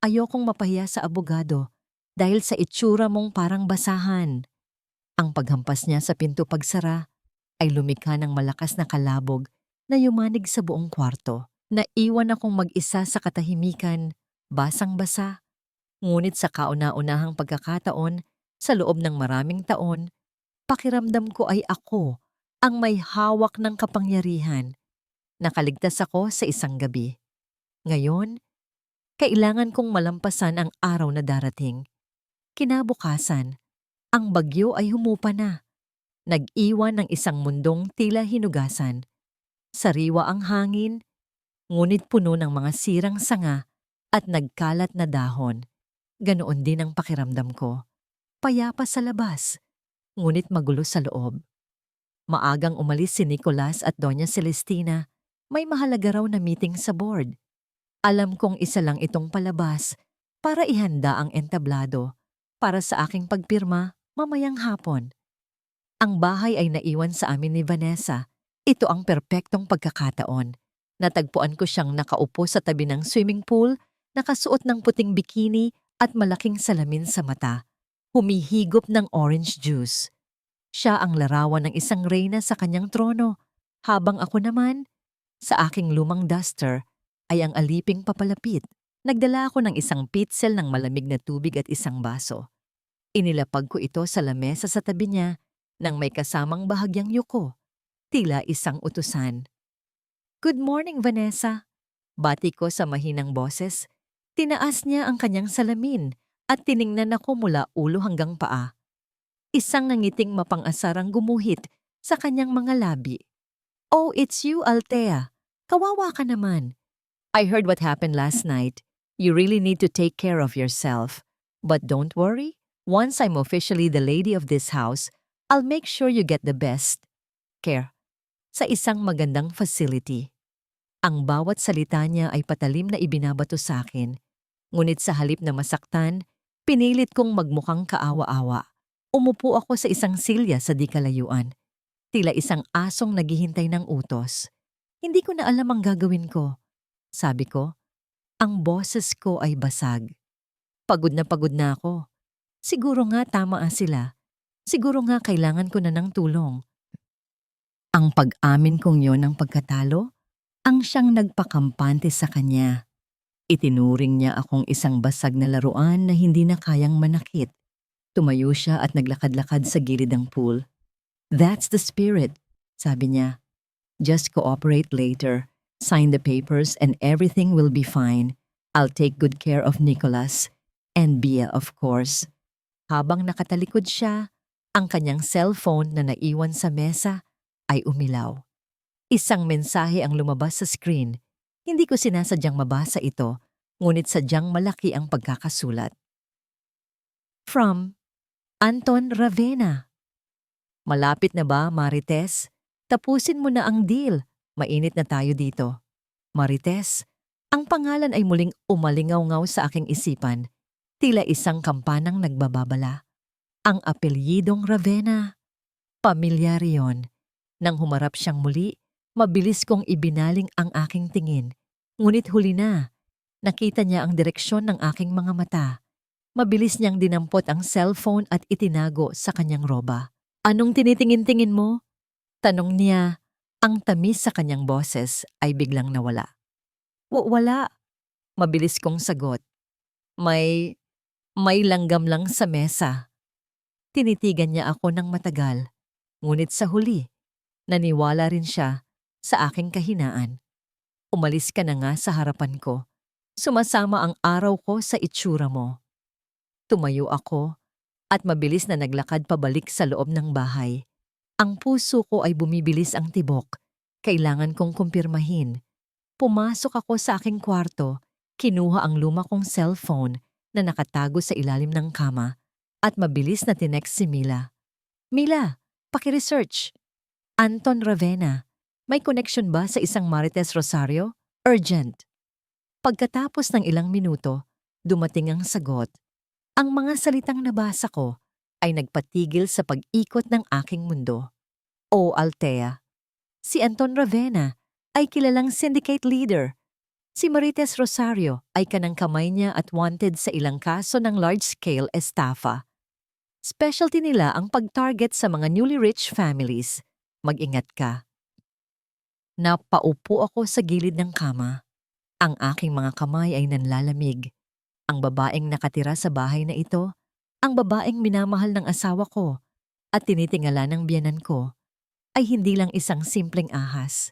Ayokong mapahiya sa abogado dahil sa itsura mong parang basahan." Ang paghampas niya sa pinto pagsara ay lumikha ng malakas na kalabog na yumanig sa buong kwarto. Naiwan akong mag-isa sa katahimikan, basang-basa. Ngunit sa kauna-unahang pagkakataon, sa loob ng maraming taon, pakiramdam ko ay ako ang may hawak ng kapangyarihan. Nakaligtas ako sa isang gabi. Ngayon, kailangan kong malampasan ang araw na darating. Kinabukasan, ang bagyo ay humupa na. Nag-iwan ng isang mundong tila hinugasan. Sariwa ang hangin, ngunit puno ng mga sirang sanga at nagkalat na dahon. Ganoon din ang pakiramdam ko. Payapa sa labas, ngunit magulo sa loob. Maagang umalis si Nicolas at Doña Celestina. May mahalaga raw na meeting sa board. Alam kong isa lang itong palabas para ihanda ang entablado para sa aking pagpirma mamayang hapon. Ang bahay ay naiwan sa amin ni Vanessa. Ito ang perpektong pagkakataon. Natagpuan ko siyang nakaupo sa tabi ng swimming pool, nakasuot ng puting bikini at malaking salamin sa mata. Humihigop ng orange juice. Siya ang larawan ng isang reyna sa kanyang trono, habang ako naman, sa aking lumang duster, ay ang aliping papalapit. Nagdala ako ng isang pitzel ng malamig na tubig at isang baso. Inilapag ko ito sa lamesa sa tabi niya nang may kasamang bahagyang yuko, tila isang utusan. "Good morning, Vanessa." Bati ko sa mahinang boses. Tinaas niya ang kanyang salamin at tiningnan ako mula ulo hanggang paa. Isang nangiting mapang-asar ang gumuhit sa kanyang mga labi. "Oh, it's you, Althea. Kawawa ka naman. I heard what happened last night. You really need to take care of yourself. But don't worry, once I'm officially the lady of this house, I'll make sure you get the best care sa isang magandang facility." Ang bawat salita niya ay patalim na ibinabato sa akin. Ngunit sa halip na masaktan, pinilit kong magmukhang kaawa-awa. Umupo ako sa isang silya sa di kalayuan. Tila isang asong naghihintay ng utos. Hindi ko na alam ang gagawin ko. Sabi ko, ang boses ko ay basag. Pagod na ako. Siguro nga tama sila. Siguro nga kailangan ko na ng tulong. Ang pag-amin kong yon ng pagkatalo, ang siyang nagpakampante sa kanya. Itinuring niya akong isang basag na laruan na hindi na kayang manakit. Tumayo siya at naglakad-lakad sa gilid ng pool. "That's the spirit," sabi niya. "Just cooperate later. Sign the papers and everything will be fine. I'll take good care of Nicolas. And Bia, of course." Habang nakatalikod siya, ang kanyang cellphone na naiwan sa mesa ay umilaw. Isang mensahe ang lumabas sa screen. Hindi ko sinasadyang mabasa ito, ngunit sadyang malaki ang pagkakasulat. From Anton Ravenna. "Malapit na ba, Marites? Tapusin mo na ang deal. Mainit na tayo dito." Marites, ang pangalan ay muling umalingaw-ngaw sa aking isipan. Tila isang kampanang nagbababala. Ang apelyidong Ravenna. Pamilyar yon. Nang humarap siyang muli, mabilis kong ibinaling ang aking tingin. Ngunit huli na. Nakita niya ang direksyon ng aking mga mata. Mabilis niyang dinampot ang cellphone at itinago sa kanyang roba. "Anong tinitingin-tingin mo?" Tanong niya. Ang tamis sa kanyang boses ay biglang nawala. Wala." Mabilis kong sagot. May langgam lang sa mesa." Tinitigan niya ako ng matagal. Ngunit sa huli, naniwala rin siya sa aking kahinaan. "Umalis ka na nga sa harapan ko. Sumasama ang araw ko sa itsura mo." Tumayo ako at mabilis na naglakad pabalik sa loob ng bahay. Ang puso ko ay bumibilis ang tibok. Kailangan kong kumpirmahin. Pumasok ako sa aking kwarto, kinuha ang luma kong cellphone na nakatago sa ilalim ng kama at mabilis na tinext si Mila. "Mila, paki-research. Anton Ravenna. May connection ba sa isang Marites Rosario? Urgent." Pagkatapos ng ilang minuto, dumating ang sagot. Ang mga salitang nabasa ko ay nagpatigil sa pag-ikot ng aking mundo. "O Althea, si Anton Ravenna ay kilalang syndicate leader. Si Marites Rosario ay kanang kamay niya at wanted sa ilang kaso ng large-scale estafa. Specialty nila ang pag-target sa mga newly rich families. Mag-ingat ka." Napaupo ako sa gilid ng kama. Ang aking mga kamay ay nanlalamig. Ang babaeng nakatira sa bahay na ito, ang babaeng minamahal ng asawa ko at tinitingala ng biyenan ko, ay hindi lang isang simpleng ahas.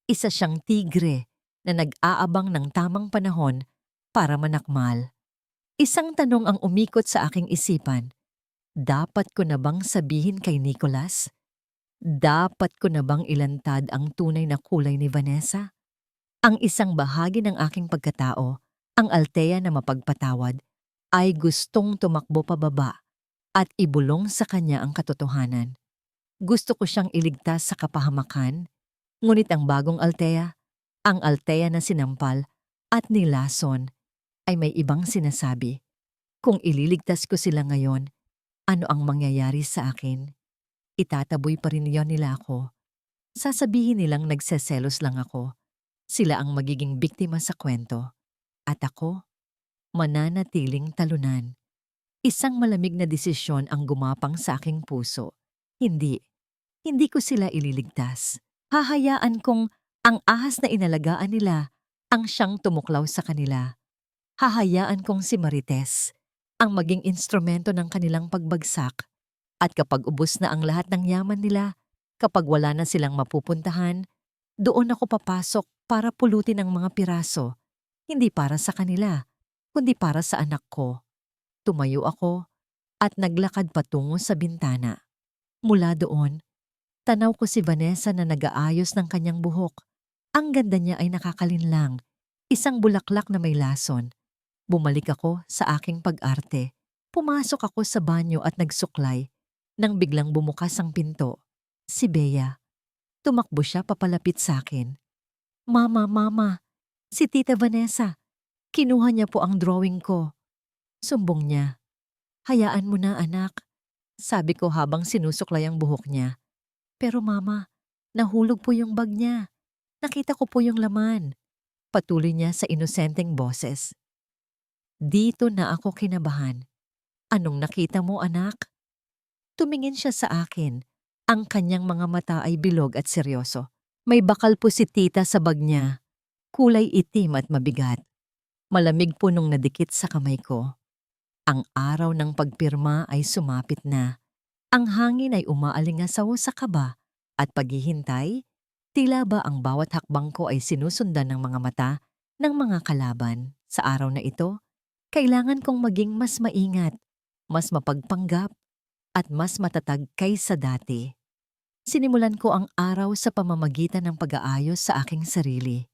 Isa siyang tigre na nag-aabang ng tamang panahon para manakmal. Isang tanong ang umikot sa aking isipan. Dapat ko na bang sabihin kay Nicolas? Dapat ko na bang ilantad ang tunay na kulay ni Vanessa? Ang isang bahagi ng aking pagkatao Ang Althea na mapagpatawad ay gustong tumakbo pababa at ibulong sa kanya ang katotohanan. Gusto ko siyang iligtas sa kapahamakan, ngunit ang bagong Althea, ang Althea na sinampal at nilason, ay may ibang sinasabi. Kung ililigtas ko sila ngayon, ano ang mangyayari sa akin? Itataboy pa rin yon nila ako. Sasabihin nilang nagseselos lang ako. Sila ang magiging biktima sa kwento. At ako, mananatiling talunan. Isang malamig na desisyon ang gumapang sa aking puso. Hindi ko sila ililigtas. Hahayaan kong ang ahas na inalagaan nila ang siyang tumuklaw sa kanila. Hahayaan kong si Marites ang maging instrumento ng kanilang pagbagsak. At kapag ubos na ang lahat ng yaman nila, kapag wala na silang mapupuntahan, doon ako papasok para pulutin ang mga piraso. Hindi para sa kanila, kundi para sa anak ko. Tumayo ako at naglakad patungo sa bintana. Mula doon, tanaw ko si Vanessa na nag-aayos ng kanyang buhok. Ang ganda niya ay nakakalinlang, isang bulaklak na may lason. Bumalik ako sa aking pag-arte. Pumasok ako sa banyo at nagsuklay. Nang biglang bumukas ang pinto, si Bea. Tumakbo siya papalapit sa akin. Mama, si Tita Vanessa. Kinuha niya po ang drawing ko. Sumbong niya. Hayaan mo na anak. Sabi ko habang sinusuklay ang buhok niya. Pero mama, nahulog po yung bag niya. Nakita ko po yung laman. Patuloy niya sa inosenteng boses. Dito na ako kinabahan. Anong nakita mo anak? Tumingin siya sa akin. Ang kanyang mga mata ay bilog at seryoso. May bakal po si tita sa bag niya. Kulay itim at mabigat. Malamig po nung nadikit sa kamay ko. Ang araw ng pagpirma ay sumapit na. Ang hangin ay umaalingasaw sa kaba at paghihintay, tila ba ang bawat hakbang ko ay sinusundan ng mga mata ng mga kalaban. Sa araw na ito, kailangan kong maging mas maingat, mas mapagpanggap, at mas matatag kaysa dati. Sinimulan ko ang araw sa pamamagitan ng pag-aayos sa aking sarili.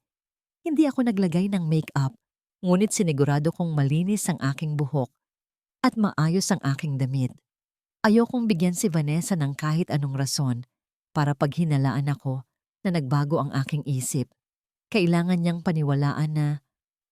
Hindi ako naglagay ng make-up, ngunit sinigurado kong malinis ang aking buhok at maayos ang aking damit. Ayokong bigyan si Vanessa ng kahit anong rason para paghinalaan ako na nagbago ang aking isip. Kailangan niyang paniwalaan na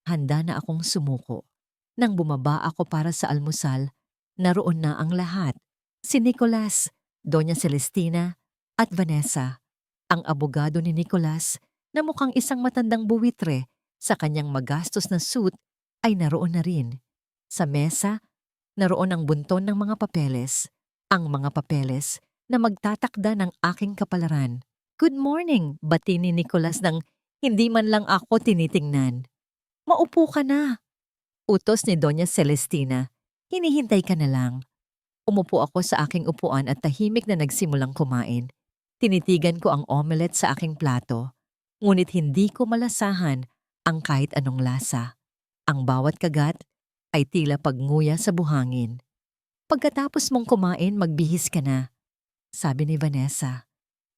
handa na akong sumuko. Nang bumaba ako para sa almusal, naroon na ang lahat. Si Nicolas, Doña Celestina, at Vanessa. Ang abogado ni Nicolas na mukhang isang matandang buwitre sa kanyang magastos na suit ay naroon na rin. Sa mesa, naroon ang bunton ng mga papeles. Ang mga papeles na magtatakda ng aking kapalaran. Good morning, bati ni Nicolas nang hindi man lang ako tinitingnan. Maupo ka na. Utos ni Doña Celestina, hinihintay ka na lang. Umupo ako sa aking upuan at tahimik na nagsimulang kumain. Tinitigan ko ang omelette sa aking plato, ngunit hindi ko malasahan ang kahit anong lasa. Ang bawat kagat ay tila pagnguya sa buhangin. Pagkatapos mong kumain, magbihis ka na, sabi ni Vanessa.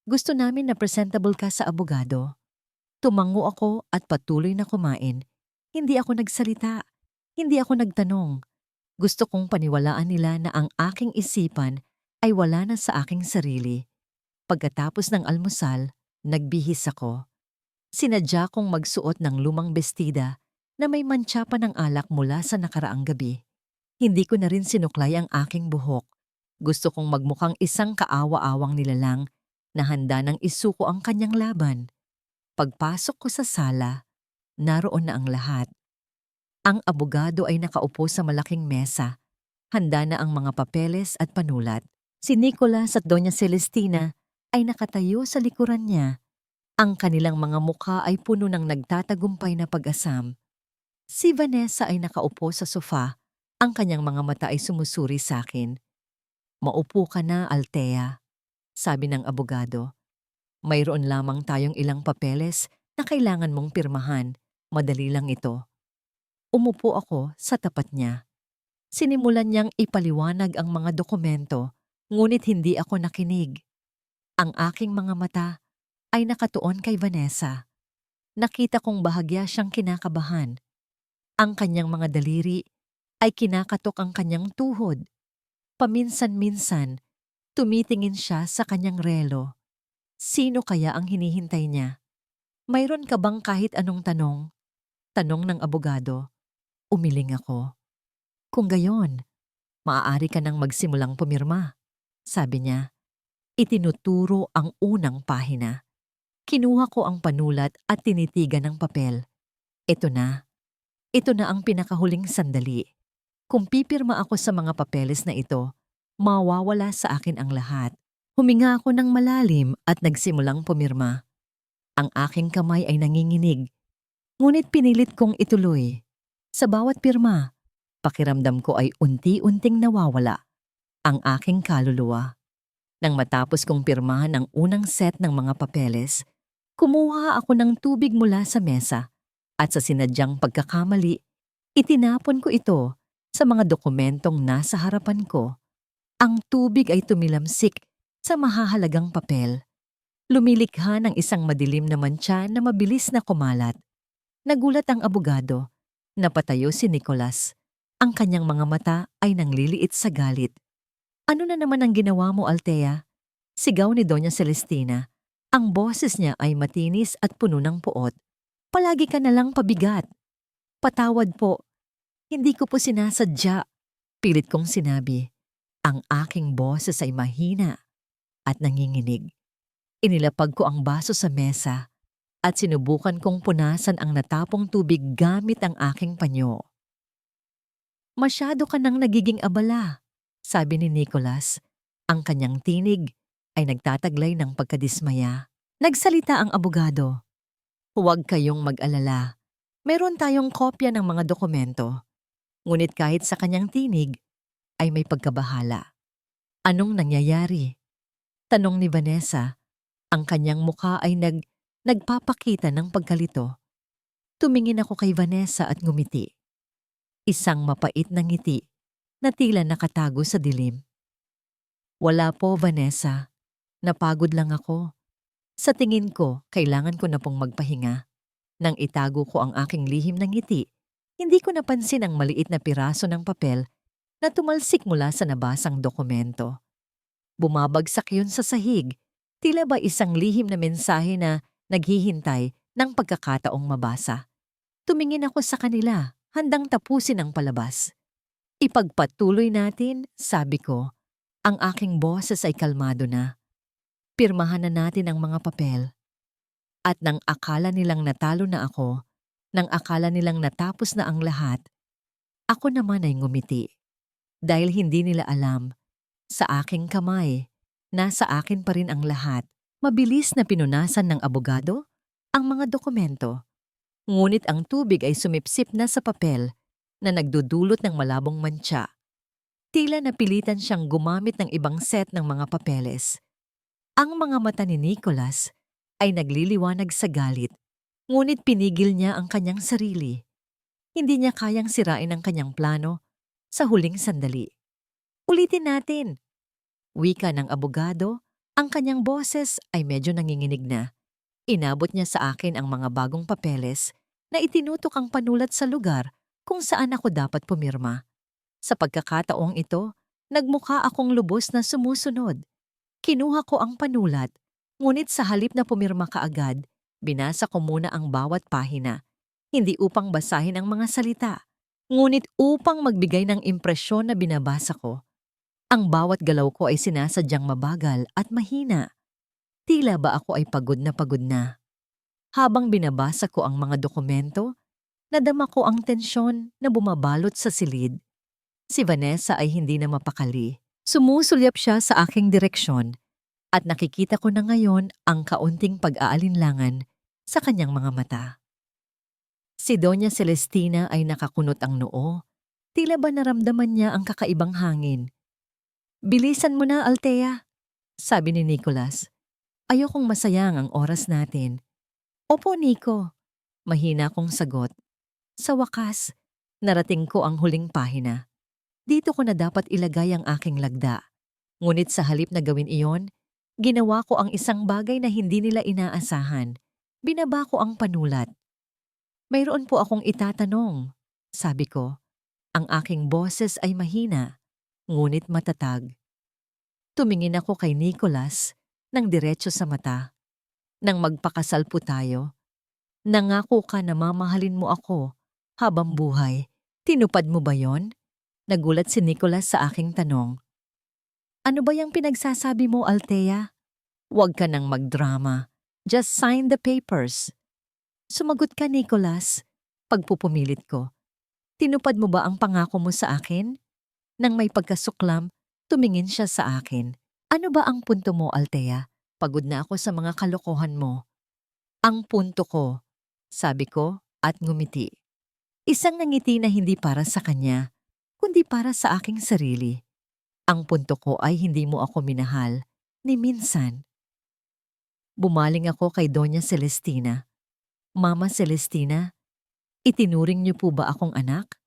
Gusto namin na presentable ka sa abogado. Tumango ako at patuloy na kumain. Hindi ako nagsalita. Hindi ako nagtanong. Gusto kong paniwalaan nila na ang aking isipan ay wala na sa aking sarili. Pagkatapos ng almusal, nagbihis ako. Sinadya kong magsuot ng lumang bestida na may mantsa pa ng alak mula sa nakaraang gabi. Hindi ko na rin sinuklay ang aking buhok. Gusto kong magmukhang isang kaawa-awang nilalang na handa nang isuko ang kanyang laban. Pagpasok ko sa sala, naroon na ang lahat. Ang abogado ay nakaupo sa malaking mesa. Handa na ang mga papeles at panulat. Si Nicolas at Doña Celestina ay nakatayo sa likuran niya. Ang kanilang mga mukha ay puno ng nagtatagumpay na pag-asam. Si Vanessa ay nakaupo sa sofa. Ang kanyang mga mata ay sumusuri sa akin. Maupo ka na, Althea, sabi ng abogado. Mayroon lamang tayong ilang papeles na kailangan mong pirmahan. Madali lang ito. Umupo ako sa tapat niya. Sinimulan niyang ipaliwanag ang mga dokumento, ngunit hindi ako nakinig. Ang aking mga mata ay nakatuon kay Vanessa. Nakita kong bahagya siyang kinakabahan. Ang kanyang mga daliri ay kinakatok ang kanyang tuhod. Paminsan-minsan, tumitingin siya sa kanyang relo. Sino kaya ang hinihintay niya? Mayroon ka bang kahit anong tanong? Tanong ng abogado. Umiling ako. Kung gayon, maaari ka nang magsimulang pumirma. Sabi niya. Itinuturo ang unang pahina. Kinuha ko ang panulat at tinitigan ng papel. Ito na. Ito na ang pinakahuling sandali. Kung pipirma ako sa mga papeles na ito, mawawala sa akin ang lahat. Huminga ako ng malalim at nagsimulang pumirma. Ang aking kamay ay nanginginig. Ngunit pinilit kong ituloy. Sa bawat pirma, pakiramdam ko ay unti-unting nawawala ang aking kaluluwa. Nang matapos kong pirmahan ang unang set ng mga papeles, kumuha ako ng tubig mula sa mesa at sa sinadyang pagkakamali, itinapon ko ito sa mga dokumentong nasa harapan ko. Ang tubig ay tumilamsik sa mahahalagang papel. Lumilikha ng isang madilim na mantsa na mabilis na kumalat. Nagulat ang abogado. Napatayo si Nicholas. Ang kanyang mga mata ay nangliliit sa galit. Ano na naman ang ginawa mo, Althea? Sigaw ni Doña Celestina. Ang boses niya ay matinis at puno ng puot. Palagi ka nalang pabigat. Patawad po. Hindi ko po sinasadya. Pilit kong sinabi. Ang aking boses ay mahina at nanginginig. Inilapag ko ang baso sa mesa at sinubukan kong punasan ang natapong tubig gamit ang aking panyo. Masyado ka nang nagiging abala, sabi ni Nicholas. Ang kanyang tinig ay nagtataglay ng pagkadismaya. Nagsalita ang abogado. Huwag kayong mag-alala. Meron tayong kopya ng mga dokumento. Ngunit kahit sa kanyang tinig, ay may pagkabahala. Anong nangyayari? Tanong ni Vanessa. Ang kanyang mukha ay nagpapakita ng pagkalito. Tumingin ako kay Vanessa at ngumiti. Isang mapait na ngiti na tila nakatago sa dilim. Wala po, Vanessa. Napagod lang ako. Sa tingin ko, kailangan ko na pong magpahinga. Nang itago ko ang aking lihim na ngiti, hindi ko napansin ang maliit na piraso ng papel na tumalsik mula sa nabasang dokumento. Bumabagsak yun sa sahig, tila ba isang lihim na mensahe na naghihintay ng pagkakataong mabasa. Tumingin ako sa kanila, handang tapusin ang palabas. Ipagpatuloy natin, sabi ko. Ang aking boses ay kalmado na. Pirmahan na natin ang mga papel. At nang akala nilang natalo na ako, nang akala nilang natapos na ang lahat, ako naman ay ngumiti. Dahil hindi nila alam, sa aking kamay, nasa akin pa rin ang lahat. Mabilis na pinunasan ng abogado ang mga dokumento. Ngunit ang tubig ay sumipsip na sa papel na nagdudulot ng malabong mantsa. Tila napilitan siyang gumamit ng ibang set ng mga papeles. Ang mga mata ni Nicholas ay nagliliwanag sa galit, ngunit pinigil niya ang kanyang sarili. Hindi niya kayang sirain ang kanyang plano sa huling sandali. Ulitin natin. Wika ng abogado, ang kanyang boses ay medyo nanginginig na. Inabot niya sa akin ang mga bagong papeles na itinutok ang panulat sa lugar kung saan ako dapat pumirma. Sa pagkakataong ito, nagmukha akong lubos na sumusunod. Kinuha ko ang panulat, ngunit sa halip na pumirma kaagad, binasa ko muna ang bawat pahina. Hindi upang basahin ang mga salita, ngunit upang magbigay ng impresyon na binabasa ko. Ang bawat galaw ko ay sinasadyang mabagal at mahina. Tila ba ako ay pagod na pagod na. Habang binabasa ko ang mga dokumento, nadama ko ang tensyon na bumabalot sa silid. Si Vanessa ay hindi na mapakali. Sumusulyap siya sa aking direksyon at nakikita ko na ngayon ang kaunting pag-aalinlangan sa kanyang mga mata. Si Doña Celestina ay nakakunot ang noo. Tila ba naramdaman niya ang kakaibang hangin. Bilisan mo na, Althea, sabi ni Nicholas. Ayokong masayang ang oras natin. Opo, Nico. Mahina kong sagot. Sa wakas, narating ko ang huling pahina. Dito ko na dapat ilagay ang aking lagda. Ngunit sa halip na gawin iyon, ginawa ko ang isang bagay na hindi nila inaasahan. Binaba ko ang panulat. Mayroon po akong itatanong, sabi ko. Ang aking boses ay mahina, ngunit matatag. Tumingin ako kay Nicholas ng diretso sa mata. Nang magpakasal po tayo, nangako ka na mamahalin mo ako habang buhay. Tinupad mo ba yon? Nagulat si Nicholas sa aking tanong. Ano ba yung pinagsasabi mo, Althea? Huwag ka nang magdrama. Just sign the papers. Sumagot ka, Nicholas. Pagpupumilit ko. Tinupad mo ba ang pangako mo sa akin? Nang may pagkasuklam, tumingin siya sa akin. Ano ba ang punto mo, Althea? Pagod na ako sa mga kalokohan mo. Ang punto ko, sabi ko at ngumiti. Isang nangiti na hindi para sa kanya, kundi para sa aking sarili. Ang punto ko ay hindi mo ako minahal, ni minsan. Bumaling ako kay Doña Celestina. Mama Celestina, itinuring niyo po ba akong anak?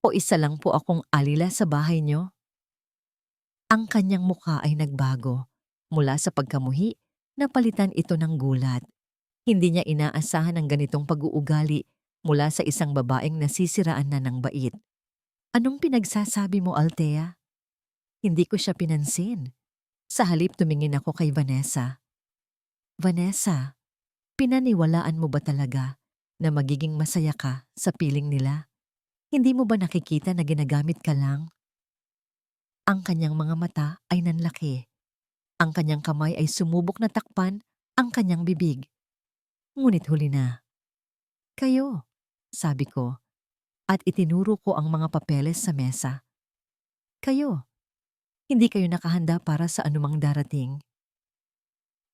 O isa lang po akong alila sa bahay niyo? Ang kanyang mukha ay nagbago. Mula sa pagkamuhi, napalitan ito ng gulat. Hindi niya inaasahan ang ganitong pag-uugali mula sa isang babaeng nasisiraan na ng bait. Anong pinagsasabi mo, Althea? Hindi ko siya pinansin. Sa halip tumingin ako kay Vanessa. Vanessa, pinaniwalaan mo ba talaga na magiging masaya ka sa piling nila? Hindi mo ba nakikita na ginagamit ka lang? Ang kanyang mga mata ay nanlaki. Ang kanyang kamay ay sumubok na takpan ang kanyang bibig. Ngunit huli na. Kayo, sabi ko, at itinuro ko ang mga papeles sa mesa. Kayo, hindi kayo nakahanda para sa anumang darating.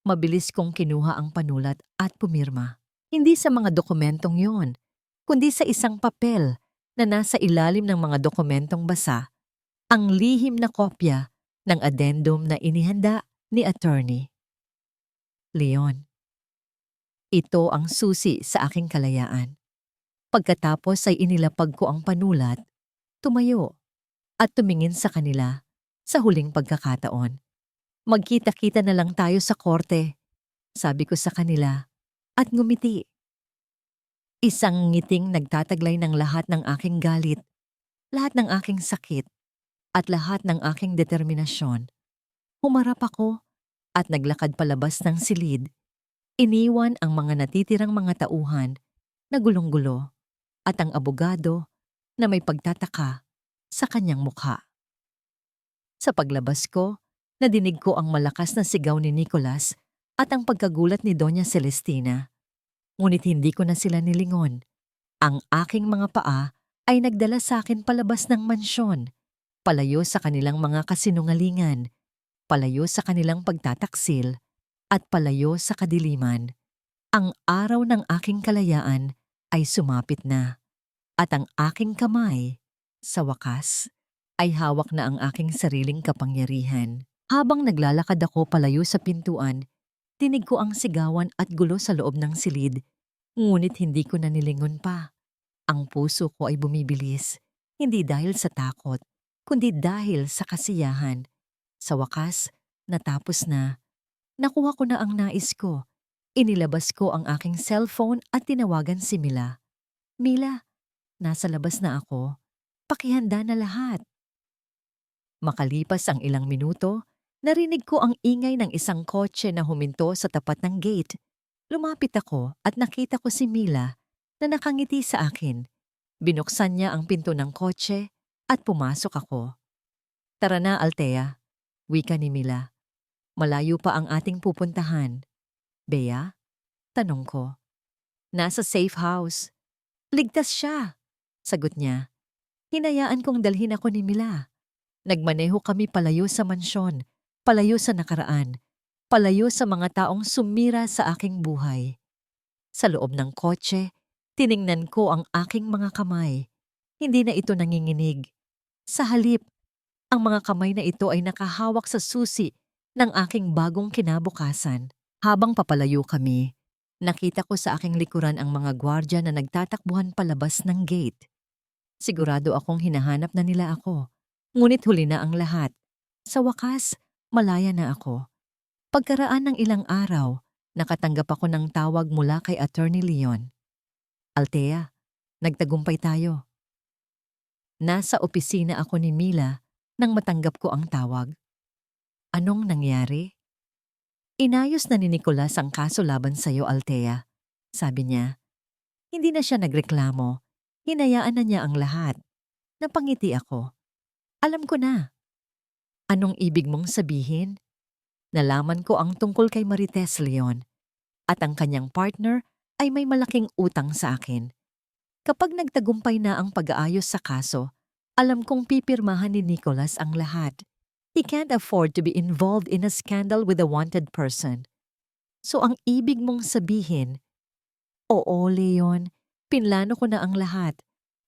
Mabilis kong kinuha ang panulat at pumirma. Hindi sa mga dokumentong yon, kundi sa isang papel na nasa ilalim ng mga dokumentong basa, ang lihim na kopya ng addendum na inihanda ni attorney. Leon. Ito ang susi sa aking kalayaan. Pagkatapos ay inilapag ko ang panulat, tumayo, at tumingin sa kanila sa huling pagkakataon. Magkita-kita na lang tayo sa korte, sabi ko sa kanila, at ngumiti. Isang ngiting nagtataglay ng lahat ng aking galit, lahat ng aking sakit, at lahat ng aking determinasyon. Humarap ako at naglakad palabas ng silid. Iniwan ang mga natitirang mga tauhan na gulong-gulo at ang abogado na may pagtataka sa kanyang mukha. Sa paglabas ko, nadinig ko ang malakas na sigaw ni Nicholas at ang pagkagulat ni Doña Celestina. Ngunit hindi ko na sila nilingon. Ang aking mga paa ay nagdala sa akin palabas ng mansyon, palayo sa kanilang mga kasinungalingan, palayo sa kanilang pagtataksil, at palayo sa kadiliman. Ang araw ng aking kalayaan ay sumapit na, at ang aking kamay, sa wakas, ay hawak na ang aking sariling kapangyarihan. Habang naglalakad ako palayo sa pintuan, tinig ko ang sigawan at gulo sa loob ng silid, ngunit hindi ko na nilingon pa. Ang puso ko ay bumibilis, hindi dahil sa takot, kundi dahil sa kasiyahan. Sa wakas, natapos na. Nakuha ko na ang nais ko. Inilabas ko ang aking cellphone at tinawagan si Mila. Mila, nasa labas na ako. Pakihanda na lahat. Makalipas ang ilang minuto, narinig ko ang ingay ng isang kotse na huminto sa tapat ng gate. Lumapit ako at nakita ko si Mila na nakangiti sa akin. Binuksan niya ang pinto ng kotse at pumasok ako. Tara na, Althea, wika ni Mila. Malayo pa ang ating pupuntahan. Bea? Tanong ko. Nasa safe house. Ligtas siya, sagot niya. Hinayaan kong dalhin ako ni Mila. Nagmaneho kami palayo sa mansyon, palayo sa nakaraan, palayo sa mga taong sumira sa aking buhay. Sa loob ng kotse, tiningnan ko ang aking mga kamay. Hindi na ito nanginginig. Sa halip, ang mga kamay na ito ay nakahawak sa susi ng aking bagong kinabukasan. Habang papalayo kami, nakita ko sa aking likuran ang mga gwardya na nagtatakbuhan palabas ng gate. Sigurado akong hinahanap na nila ako. Ngunit huli na ang lahat. Sa wakas, malaya na ako. Pagkaraan ng ilang araw, nakatanggap ako ng tawag mula kay Attorney Leon. Althea, nagtagumpay tayo. Nasa opisina ako ni Mila nang matanggap ko ang tawag. Anong nangyari? Inayos na ni Nicolas ang kaso laban sa'yo, Althea. Sabi niya. Hindi na siya nagreklamo. Hinayaan na niya ang lahat. Napangiti ako. Alam ko na. Anong ibig mong sabihin? Nalaman ko ang tungkol kay Marites Leon at ang kanyang partner ay may malaking utang sa akin. Kapag nagtagumpay na ang pag-aayos sa kaso, alam kong pipirmahan ni Nicolas ang lahat. He can't afford to be involved in a scandal with a wanted person. So ang ibig mong sabihin, oo, Leon, pinlano ko na ang lahat.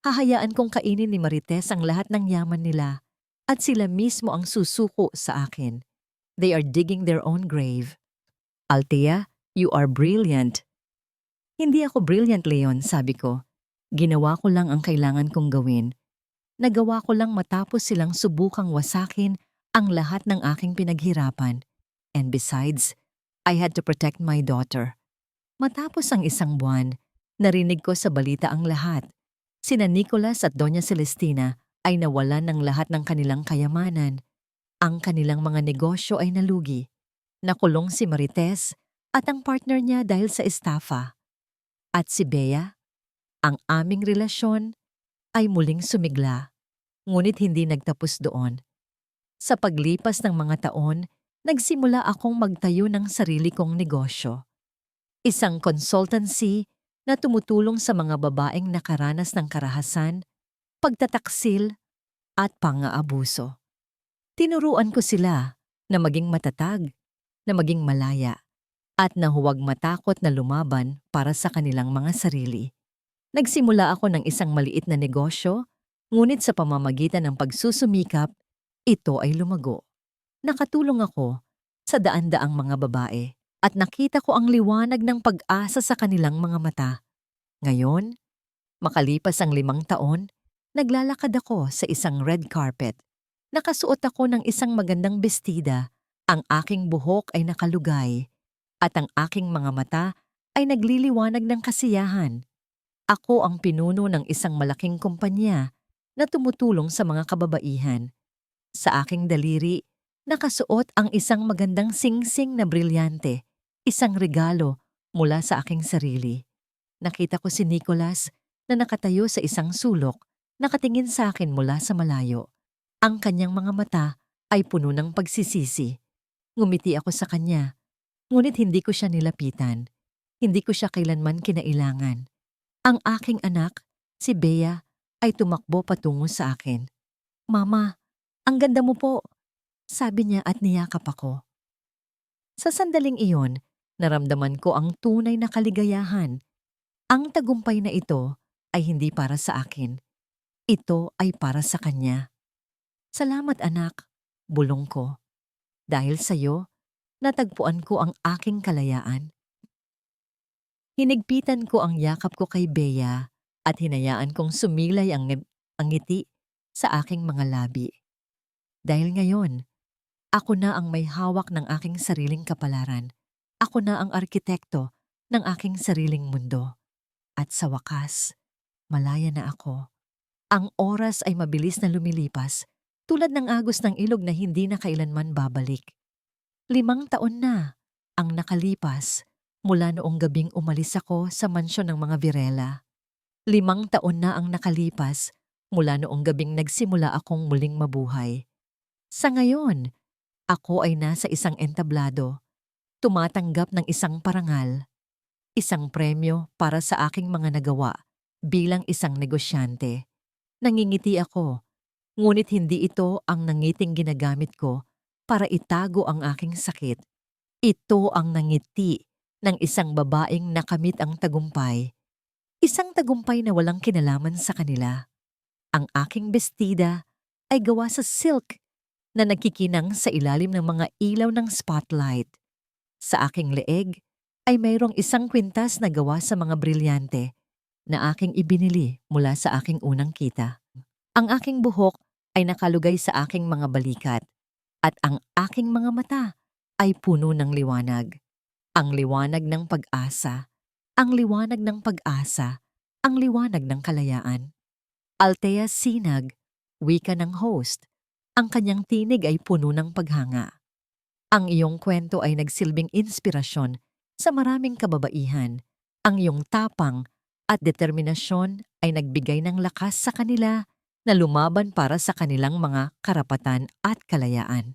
Hahayaan kong kainin ni Marites ang lahat ng yaman nila at sila mismo ang susuko sa akin. They are digging their own grave. Althea, you are brilliant. Hindi ako brilliant, Leon, sabi ko. Ginawa ko lang ang kailangan kong gawin. Nagawa ko lang matapos silang subukang wasakin ang lahat ng aking pinaghirapan. And besides, I had to protect my daughter. Matapos ang isang buwan, narinig ko sa balita ang lahat. Sina Nicolas at Doña Celestina ay nawalan ng lahat ng kanilang kayamanan. Ang kanilang mga negosyo ay nalugi. Nakulong si Marites at ang partner niya dahil sa estafa. At si Bea, ang aming relasyon ay muling sumigla. Ngunit hindi nagtapos doon. Sa paglipas ng mga taon, nagsimula akong magtayo ng sarili kong negosyo. Isang consultancy na tumutulong sa mga babaeng nakaranas ng karahasan, pagtataksil at pang-aabuso. Tinuruan ko sila na maging matatag, na maging malaya, at na huwag matakot na lumaban para sa kanilang mga sarili. Nagsimula ako ng isang maliit na negosyo, ngunit sa pamamagitan ng pagsusumikap, ito ay lumago. Nakatulong ako sa daan-daang mga babae at nakita ko ang liwanag ng pag-asa sa kanilang mga mata. Ngayon, makalipas ang 5 taon, naglalakad ako sa isang red carpet. Nakasuot ako ng isang magandang bestida, ang aking buhok ay nakalugay, at ang aking mga mata ay nagliliwanag ng kasiyahan. Ako ang pinuno ng isang malaking kumpanya na tumutulong sa mga kababaihan. Sa aking daliri, nakasuot ang isang magandang singsing na brilyante, isang regalo mula sa aking sarili. Nakita ko si Nicolas na nakatayo sa isang sulok, nakatingin sa akin mula sa malayo. Ang kanyang mga mata ay puno ng pagsisisi. Ngumiti ako sa kanya, ngunit hindi ko siya nilapitan. Hindi ko siya kailanman kinailangan. Ang aking anak, si Bea, ay tumakbo patungo sa akin. Mama, ang ganda mo po, sabi niya at niyakap ako. Sa sandaling iyon, naramdaman ko ang tunay na kaligayahan. Ang tagumpay na ito ay hindi para sa akin. Ito ay para sa kanya. Salamat anak, bulong ko. Dahil sa'yo, natagpuan ko ang aking kalayaan. Hinigpitan ko ang yakap ko kay Bea at hinayaan kong sumilay ang ngiti sa aking mga labi. Dahil ngayon, ako na ang may hawak ng aking sariling kapalaran. Ako na ang arkitekto ng aking sariling mundo. At sa wakas, malaya na ako. Ang oras ay mabilis na lumilipas, tulad ng agos ng ilog na hindi na kailanman babalik. 5 taon na ang nakalipas mula noong gabing umalis ako sa mansyon ng mga Virela. 5 taon na ang nakalipas mula noong gabing nagsimula akong muling mabuhay. Sa ngayon, ako ay nasa isang entablado, tumatanggap ng isang parangal, isang premyo para sa aking mga nagawa bilang isang negosyante. Nangingiti ako, ngunit hindi ito ang nangiting ginagamit ko para itago ang aking sakit. Ito ang nangiti ng isang babaeng nakamit ang tagumpay. Isang tagumpay na walang kinalaman sa kanila. Ang aking bestida ay gawa sa silk na nagkikinang sa ilalim ng mga ilaw ng spotlight. Sa aking leeg ay mayroong isang kwintas na gawa sa mga brilyante na aking ibinili mula sa aking unang kita. Ang aking buhok ay nakalugay sa aking mga balikat at ang aking mga mata ay puno ng liwanag. Ang liwanag ng pag-asa, ang liwanag ng pag-asa, ang liwanag ng kalayaan. Althea Sinag, Wika ng host. Ang kanyang tinig ay puno ng paghanga. Ang iyong kwento ay nagsilbing inspirasyon sa maraming kababaihan. Ang iyong tapang at determinasyon ay nagbigay ng lakas sa kanila na lumaban para sa kanilang mga karapatan at kalayaan.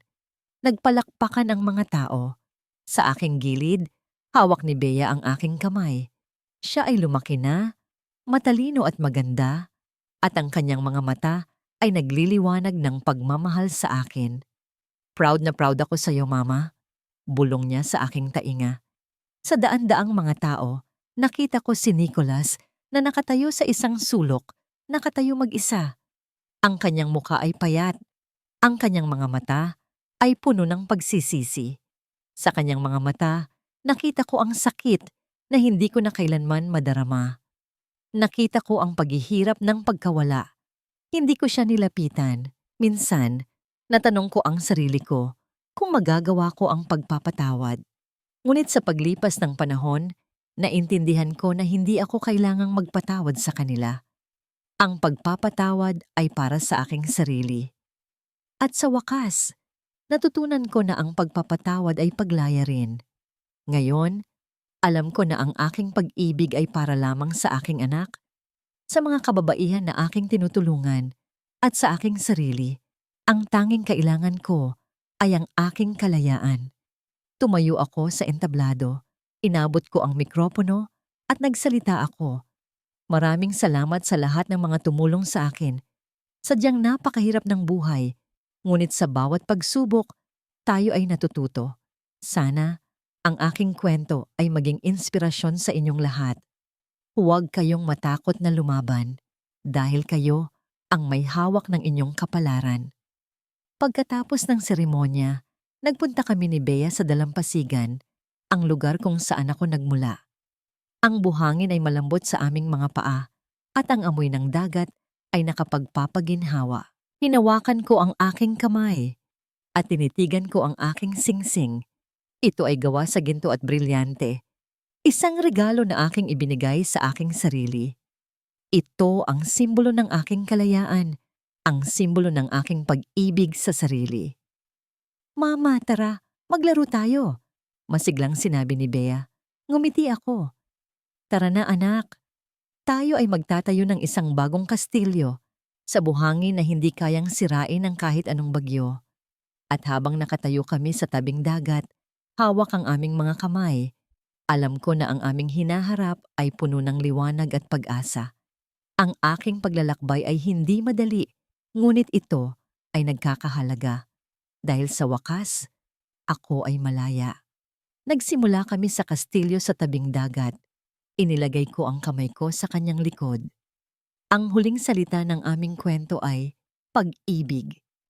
Nagpalakpakan ang mga tao. Sa aking gilid, hawak ni Bea ang aking kamay. Siya ay lumaki na, matalino at maganda, at ang kanyang mga mata ay nagliliwanag ng pagmamahal sa akin. Proud na proud ako sa iyo, Mama. Bulong niya sa aking tainga. Sa daan-daang mga tao, nakita ko si Nicholas na nakatayo sa isang sulok, nakatayo mag-isa. Ang kanyang muka ay payat. Ang kanyang mga mata ay puno ng pagsisisi. Sa kanyang mga mata, nakita ko ang sakit na hindi ko na kailanman madarama. Nakita ko ang paghihirap ng pagkawala. Hindi ko siya nilapitan. Minsan, natanong ko ang sarili ko kung magagawa ko ang pagpapatawad. Ngunit sa paglipas ng panahon, naintindihan ko na hindi ako kailangang magpatawad sa kanila. Ang pagpapatawad ay para sa aking sarili. At sa wakas, natutunan ko na ang pagpapatawad ay paglaya rin. Ngayon, alam ko na ang aking pag-ibig ay para lamang sa aking anak, sa mga kababaihan na aking tinutulungan, at sa aking sarili. Ang tanging kailangan ko ay ang aking kalayaan. Tumayo ako sa entablado, inabot ko ang mikropono at nagsalita ako. Maraming salamat sa lahat ng mga tumulong sa akin. Sadyang napakahirap ng buhay, ngunit sa bawat pagsubok, tayo ay natututo. Sana ang aking kwento ay maging inspirasyon sa inyong lahat. Huwag kayong matakot na lumaban dahil kayo ang may hawak ng inyong kapalaran. Pagkatapos ng seremonya, nagpunta kami ni Bea sa Dalampasigan, ang lugar kung saan ako nagmula. Ang buhangin ay malambot sa aming mga paa at ang amoy ng dagat ay nakapagpapaginhawa. Hinawakan ko ang aking kamay at tinitigan ko ang aking singsing. Ito ay gawa sa ginto at brilyante. Isang regalo na aking ibinigay sa aking sarili. Ito ang simbolo ng aking kalayaan, ang simbolo ng aking pag-ibig sa sarili. Mama, tara, maglaro tayo. Masiglang sinabi ni Bea. Ngumiti ako. Tara na anak. Tayo ay magtatayo ng isang bagong kastilyo sa buhangin na hindi kayang sirain ng kahit anong bagyo. At habang nakatayo kami sa tabing dagat, hawak ang aming mga kamay. Alam ko na ang aming hinaharap ay puno ng liwanag at pag-asa. Ang aking paglalakbay ay hindi madali, ngunit ito ay nagkakahalaga. Dahil sa wakas, ako ay malaya. Nagsimula kami sa kastilyo sa tabing dagat. Inilagay ko ang kamay ko sa kanyang likod. Ang huling salita ng aming kwento ay pag-ibig.